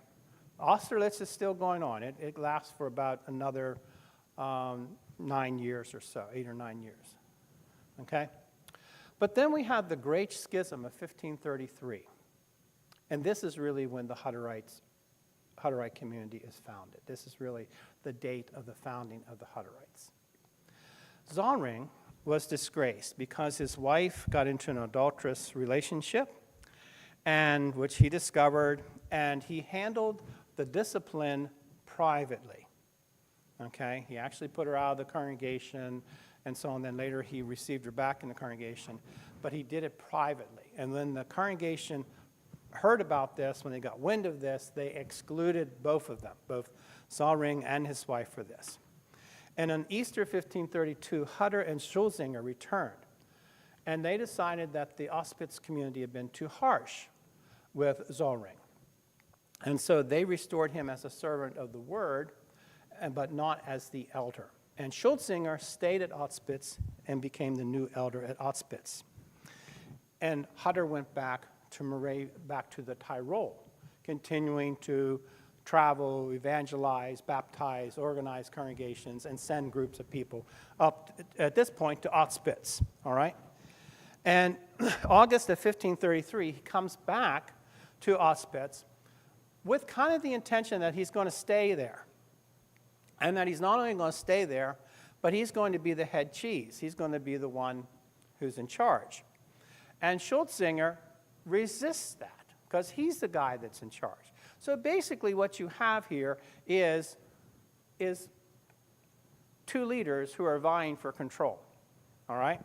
Austerlitz is still going on. It lasts for about another 9 years or so, 8 or 9 years, okay? But then we have the Great Schism of 1533. And this is really when the Hutterite community is founded. This is really the date of the founding of the Hutterites. Zollring was disgraced because his wife got into an adulterous relationship, and which he discovered, and he handled the discipline privately. Okay? He actually put her out of the congregation and so on. Then later he received her back in the congregation, but he did it privately. And then the congregation heard about this, when they got wind of this, they excluded both of them, both Zollring and his wife, for this. And on Easter 1532, Hutter and Schultzinger returned, and they decided that the Auspitz community had been too harsh with Zollring. And so they restored him as a servant of the word, but not as the elder. And Schultzinger stayed at Auspitz and became the new elder at Auspitz. And Hutter went back to the Tyrol, continuing to travel, evangelize, baptize, organize congregations, and send groups of people up, at this point, to Auspitz, all right? And August of 1533, he comes back to Auspitz with kind of the intention that he's going to stay there. And that he's not only going to stay there, but he's going to be the head cheese. He's going to be the one who's in charge. And Schultzinger resists that because he's the guy that's in charge. So basically what you have here is two leaders who are vying for control, all right?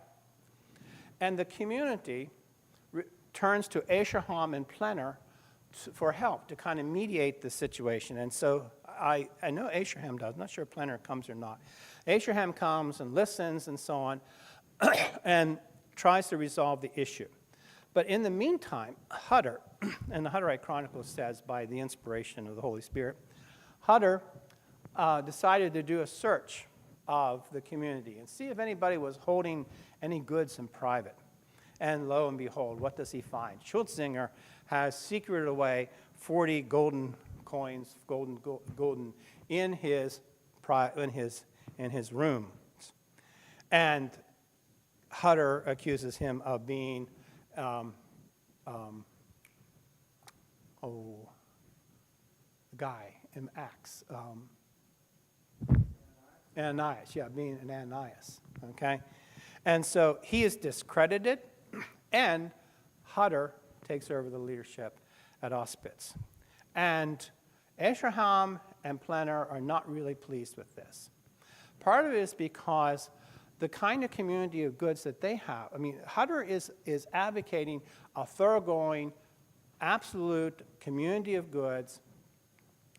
And the community turns to Asherham and Plenner for help to kind of mediate the situation. And so I know Asherham does. I'm not sure if Plenner comes or not. Asherham comes and listens and so on and tries to resolve the issue. But in the meantime, Hutter, and the Hutterite Chronicles says by the inspiration of the Holy Spirit, Hutter decided to do a search of the community and see if anybody was holding any goods in private. And lo and behold, what does he find? Schultzinger has secreted away 40 golden coins, golden in his rooms. And Hutter accuses him of being the guy in Acts, Ananias, being an Ananias, okay? And so he is discredited, and Hutter takes over the leadership at Auspitz. And Escherham and Plenner are not really pleased with this. Part of it is because the kind of community of goods that they have, Hutter is advocating a thoroughgoing, absolute community of goods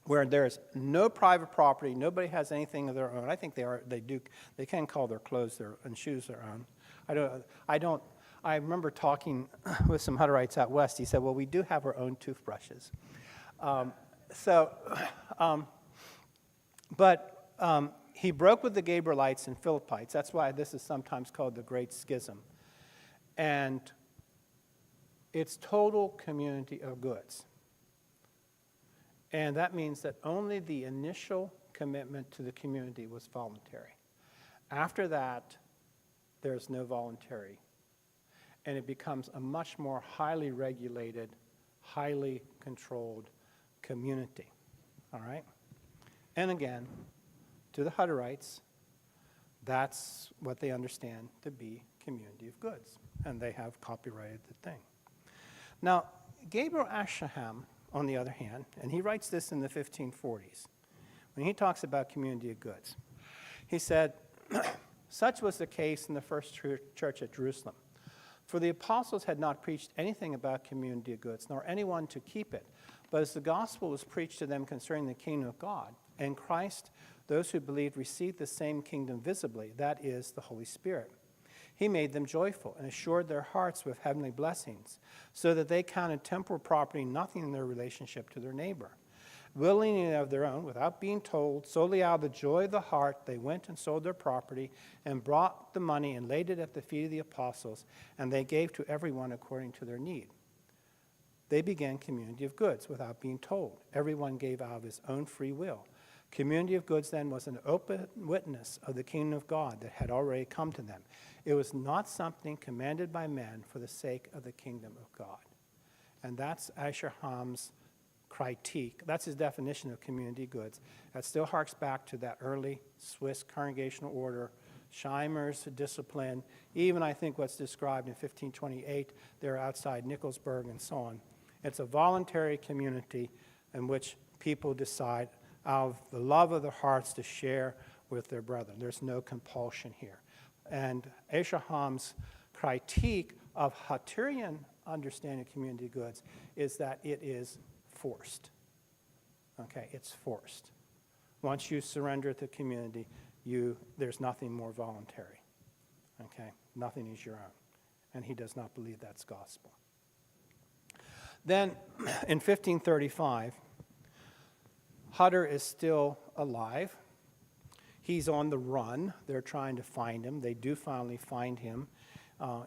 where there's no private property, nobody has anything of their own. I think they can call their clothes and shoes their own. I remember talking with some Hutterites out west. He said, well, we do have our own toothbrushes. He broke with the Gabrielites and Philippites. That's why this is sometimes called the Great Schism. And it's total community of goods. And that means that only the initial commitment to the community was voluntary. After that, there's no voluntary. And it becomes a much more highly regulated, highly controlled community. All right? And again, to the Hutterites, that's what they understand to be community of goods. And they have copyrighted the thing. Now, Gabriel Escherham, on the other hand, and he writes this in the 1540s, when he talks about community of goods, he said, such was the case in the first church at Jerusalem. For the apostles had not preached anything about community of goods, nor anyone to keep it. But as the gospel was preached to them concerning the kingdom of God, and Christ, those who believed received the same kingdom visibly, that is, the Holy Spirit. He made them joyful and assured their hearts with heavenly blessings, so that they counted temporal property nothing in their relationship to their neighbor. Willingly of their own, without being told, solely out of the joy of the heart, they went and sold their property and brought the money and laid it at the feet of the apostles, and they gave to everyone according to their need. They began community of goods without being told. Everyone gave out of his own free will. Community of goods then was an open witness of the kingdom of God that had already come to them. It was not something commanded by men for the sake of the kingdom of God. And that's Escherham's critique. That's his definition of community goods. That still harks back to that early Swiss congregational order, Scheimer's discipline, even I think what's described in 1528 there outside Nikolsburg and so on. It's a voluntary community in which people decide out of the love of their hearts to share with their brethren. There's no compulsion here. And Escherham's critique of Hutterian understanding of community goods is that it is forced. Okay, it's forced. Once you surrender to the community, there's nothing more voluntary. Okay, nothing is your own. And he does not believe that's gospel. Then, in 1535, Hutter is still alive. He's on the run. They're trying to find him. They do finally find him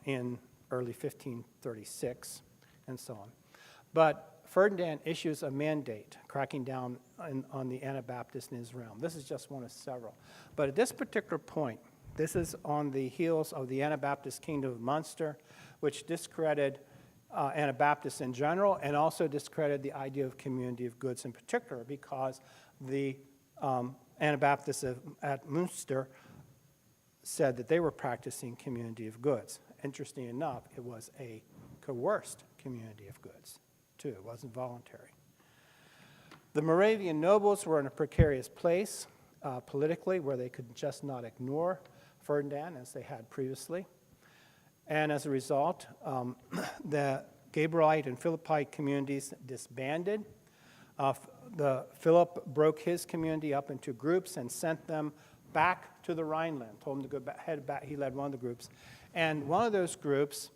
in early 1536 and so on. But Ferdinand issues a mandate cracking down on the Anabaptists in his realm. This is just one of several. But at this particular point, this is on the heels of the Anabaptist Kingdom of Munster, which discredited Anabaptists in general and also discredited the idea of community of goods in particular because the Anabaptists at Munster said that they were practicing community of goods. Interesting enough, it was a coerced community of goods, too. It wasn't voluntary. The Moravian nobles were in a precarious place politically where they could just not ignore Ferdinand as they had previously. And as a result, the Gabrielite and Philippite communities disbanded. Philip broke his community up into groups and sent them back to the Rhineland, told them to go head back. He led one of the groups. And one of those groups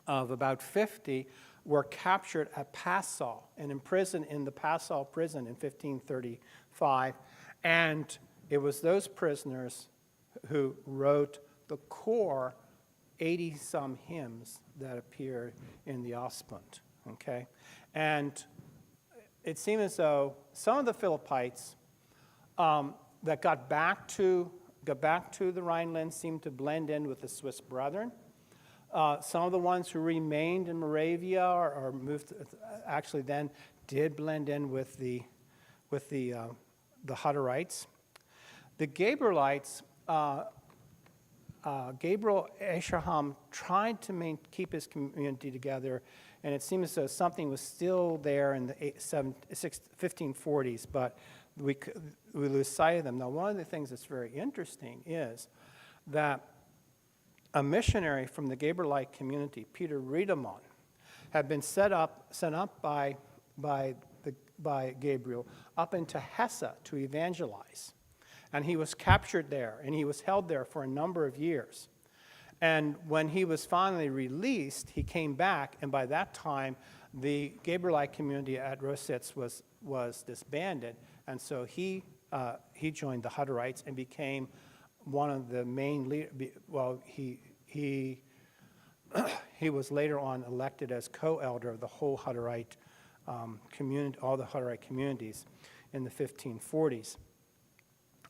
of about 50 were captured at Passau and imprisoned in the Passau prison in 1535. And it was those prisoners who wrote the core 80-some hymns that appeared in the Ausbund, okay? And it seemed as though some of the Philippites that got back to the Rhineland seemed to blend in with the Swiss brethren. Some of the ones who remained in Moravia or moved actually then did blend in with the Hutterites. The Gabrielites, Gabriel Abraham tried to keep his community together, and it seems as though something was still there in the 1540s, but we lose sight of them. Now, one of the things that's very interesting is that a missionary from the Gabrielite community, Peter Riedemann, had been sent up by Gabriel up into Hesse to evangelize. And he was captured there, and he was held there for a number of years. And when he was finally released, he came back, and by that time, the Gabrielite community at Rositz was disbanded, and so he joined the Hutterites and became one of the main leaders. Well, he was later on elected as co-elder of the whole Hutterite community, all the Hutterite communities in the 1540s.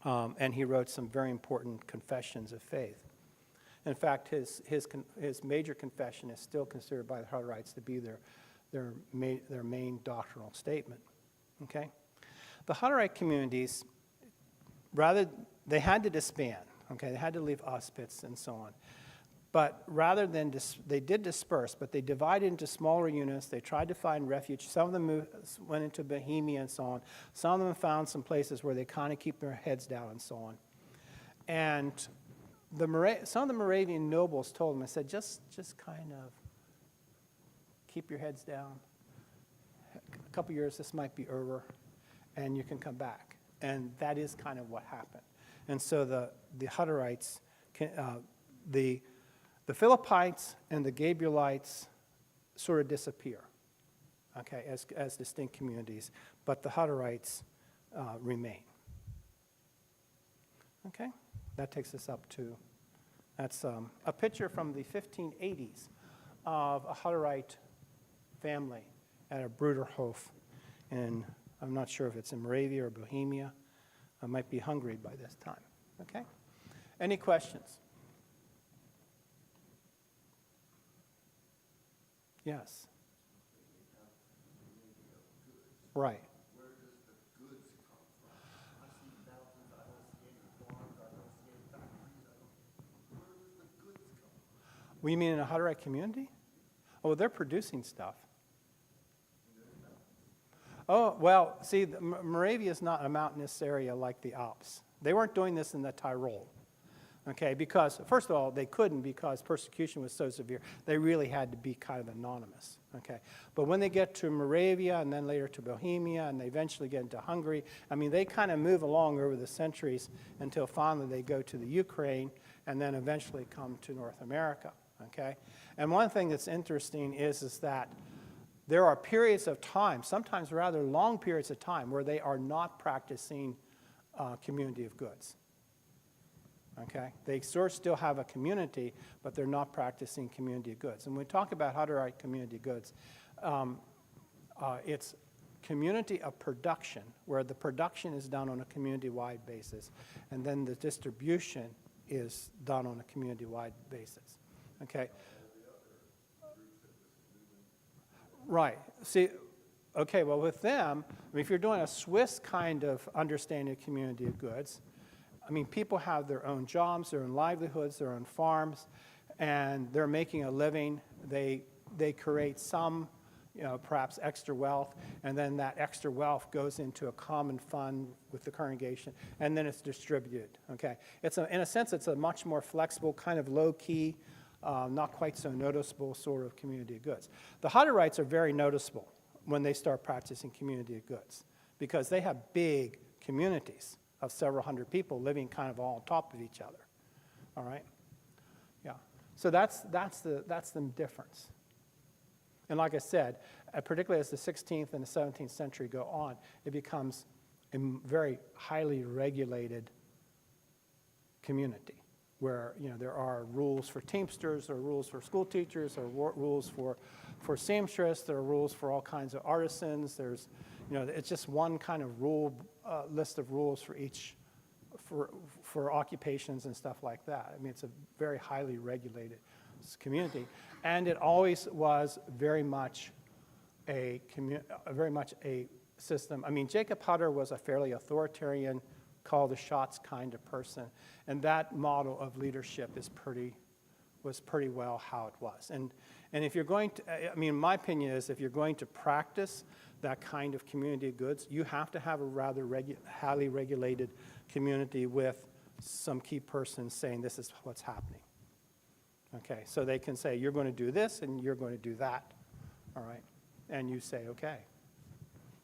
And he wrote some very important confessions of faith. In fact, his major confession is still considered by the Hutterites to be their main doctrinal statement. Okay, the Hutterite communities, they had to disband. Okay, they had to leave Auspitz and so on. But rather than they did disperse, but they divided into smaller units. They tried to find refuge. Some of them went into Bohemia and so on. Some of them found some places where they kind of keep their heads down and so on. And some of the Moravian nobles told them, I said, just kind of keep your heads down. A couple years, this might be over, and you can come back. And that is kind of what happened. And so the Hutterites, the Philippites and the Gabrielites sort of disappear, okay, as distinct communities, but the Hutterites remain. Okay, that takes us up to, that's a picture from the 1580s of a Hutterite family at a Bruderhof in, I'm not sure if it's in Moravia or Bohemia. It might be Hungary by this time, okay? Any questions? Yes. Right. Where does the goods come from? I see mountains, I don't see any farms, I don't see any factories, where does the goods come from? Well, you mean in a Hutterite community? Oh, they're producing stuff. Oh, well, see, Moravia is not a mountainous area like the Alps. They weren't doing this in the Tyrol. Okay, because, first of all, they couldn't because persecution was so severe. They really had to be kind of anonymous, okay? But when they get to Moravia and then later to Bohemia and they eventually get into Hungary, I mean, they kind of move along over the centuries until finally they go to the Ukraine and then eventually come to North America, okay? And one thing that's interesting is that there are periods of time, sometimes rather long periods of time, where they are not practicing community of goods. Okay, they sort of still have a community, but they're not practicing community of goods. And when we talk about Hutterite community of goods, it's community of production, where the production is done on a community-wide basis, and then the distribution is done on a community-wide basis. Okay. Right. See, okay, well, with them, I mean, if you're doing a Swiss kind of understanding of community of goods, I mean, people have their own jobs, their own livelihoods, their own farms, and they're making a living. They create some, perhaps extra wealth, and then that extra wealth goes into a common fund with the congregation, and then it's distributed, okay? In a sense, it's a much more flexible, kind of low-key, not quite so noticeable sort of community of goods. The Hutterites are very noticeable when they start practicing community of goods because they have big communities of several hundred people living kind of all on top of each other, all right? Yeah, so that's the difference. And like I said, particularly as the 16th and the 17th century go on, it becomes a very highly regulated community where there are rules for Teamsters, there are rules for school teachers, there are rules for seamstress, there are rules for all kinds of artisans. There's, it's just one kind of list of rules for each, for occupations and stuff like that. I mean, it's a very highly regulated community, and it always was very much a system. I mean, Jacob Hutter was a fairly authoritarian, call the shots kind of person, and that model of leadership was pretty well how it was. And if you're going to, I mean, my opinion is if you're going to practice that kind of community of goods, you have to have a rather highly regulated community with some key persons saying this is what's happening. Okay, so they can say you're going to do this and you're going to do that, all right? And you say, okay.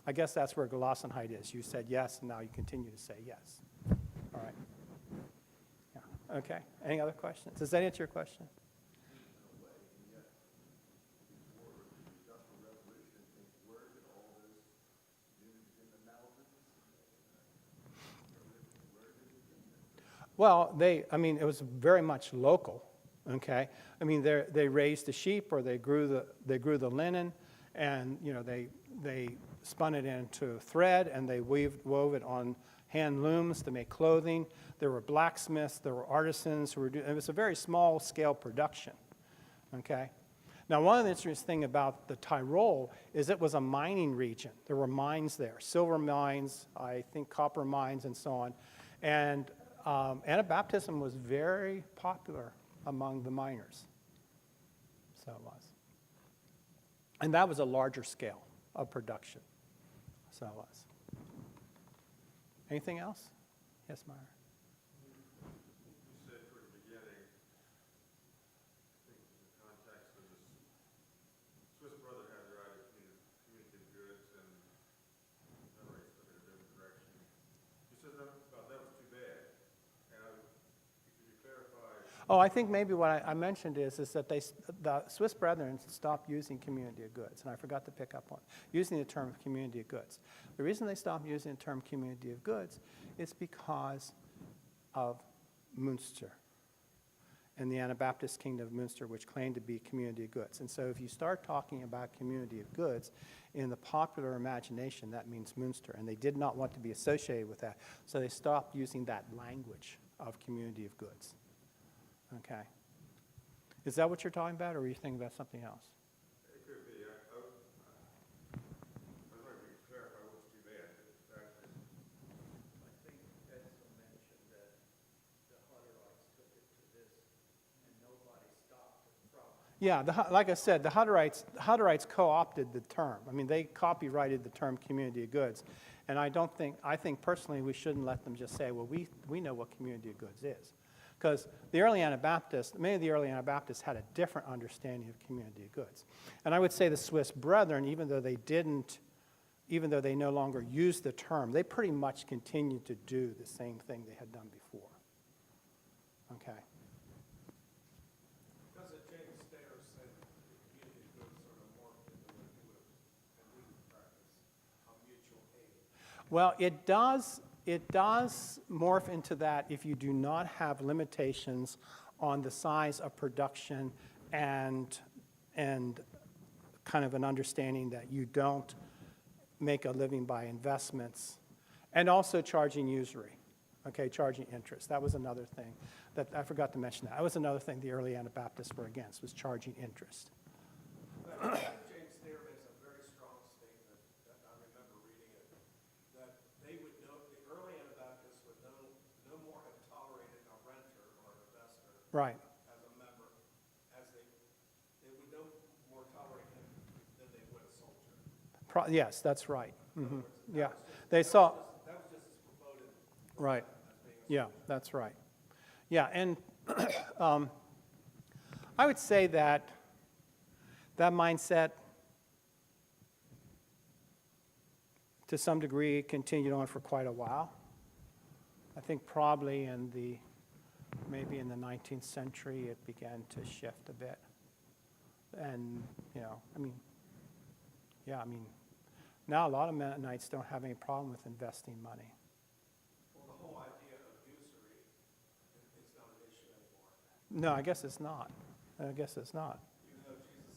I guess that's where Gelassenheit is. You said yes, and now you continue to say yes. All right. Yeah. Okay. Any other questions? Does that answer your question? Well, I mean, it was very much local, okay? I mean, they raised the sheep, or they grew the linen, and, you know, they spun it into thread, and they wove it on hand looms to make clothing. There were blacksmiths, there were artisans who were doing, it was a very small scale production, okay? Now, one of the interesting things about the Tyrol is it was a mining region. There were mines there, silver mines, I think copper mines, and so on. And Anabaptism was very popular among the miners. So it was. And that was a larger scale of production. So it was. Anything else? Yes, Meyer. You said toward the beginning, I think in the context of this, Swiss Brother had the right of community goods and memories took it a different direction. You said that was too bad. And could you clarify? Oh, I think maybe what I mentioned is that the Swiss Brethren stopped using community of goods, and I forgot to pick up on using the term community of goods. The reason they stopped using the term community of goods is because of Münster and the Anabaptist kingdom of Münster, which claimed to be community of goods. And so if you start talking about community of goods, in the popular imagination, that means Münster, and they did not want to be associated with that, so they stopped using that language of community of goods. Okay. Is that what you're talking about, or are you thinking about something else? It could be. I was wondering if you could clarify what's too bad. I think Edsel mentioned that the Hutterites took it to this, and nobody stopped it from. Yeah, like I said, the Hutterites co-opted the term. I mean, they copyrighted the term community of goods. And I think personally we shouldn't let them just say, well, we know what community of goods is. Because many of the early Anabaptists had a different understanding of community of goods. And I would say the Swiss Brethren, even though they no longer used the term, they pretty much continued to do the same thing they had done before. Okay. Doesn't James Stayer say that the community of goods sort of morphed into what he would and we would practice a mutual aid? Well, it does morph into that if you do not have limitations on the size of production and kind of an understanding that you don't make a living by investments, and also charging usury, okay, charging interest. That was another thing that I forgot to mention. That was another thing the early Anabaptists were against, was charging interest. James Stayer makes a very strong statement that I remember reading it, that they would know, the early Anabaptists would no more have tolerated a renter or an investor Right. as a member, as they would no more tolerate him than they would a soldier. Yes, that's right. Mm-hmm. Yeah, That was just as promoted. Right. As being a Yeah, that's right. Yeah, and I would say that mindset, to some degree, continued on for quite a while. I think probably maybe in the 19th century, it began to shift a bit. And, now a lot of Mennonites don't have any problem with investing money. Well, the whole idea of usury is not an issue anymore. No, I guess it's not. Even though Jesus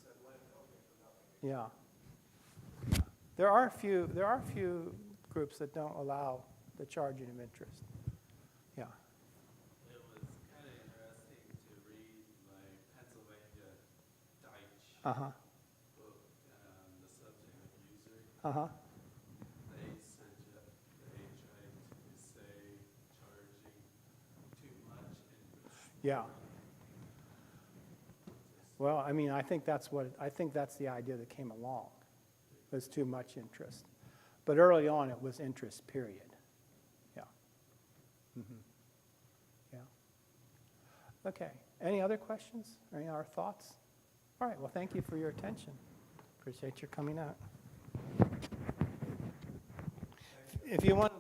said, lend helping for nothing. Yeah. There are a few groups that don't allow the charging of interest. Yeah. It was kind of interesting to read my Pennsylvania Uh-huh, book on the subject of usury. uh-huh. They tried to say charging too much interest. Yeah. Well, I mean, I think that's the idea that came along, was too much interest. But early on, it was interest, period. Yeah. Mhm. Yeah. Okay. Any other questions or any other thoughts? All right. Well, thank you for your attention. Appreciate your coming out. If you want to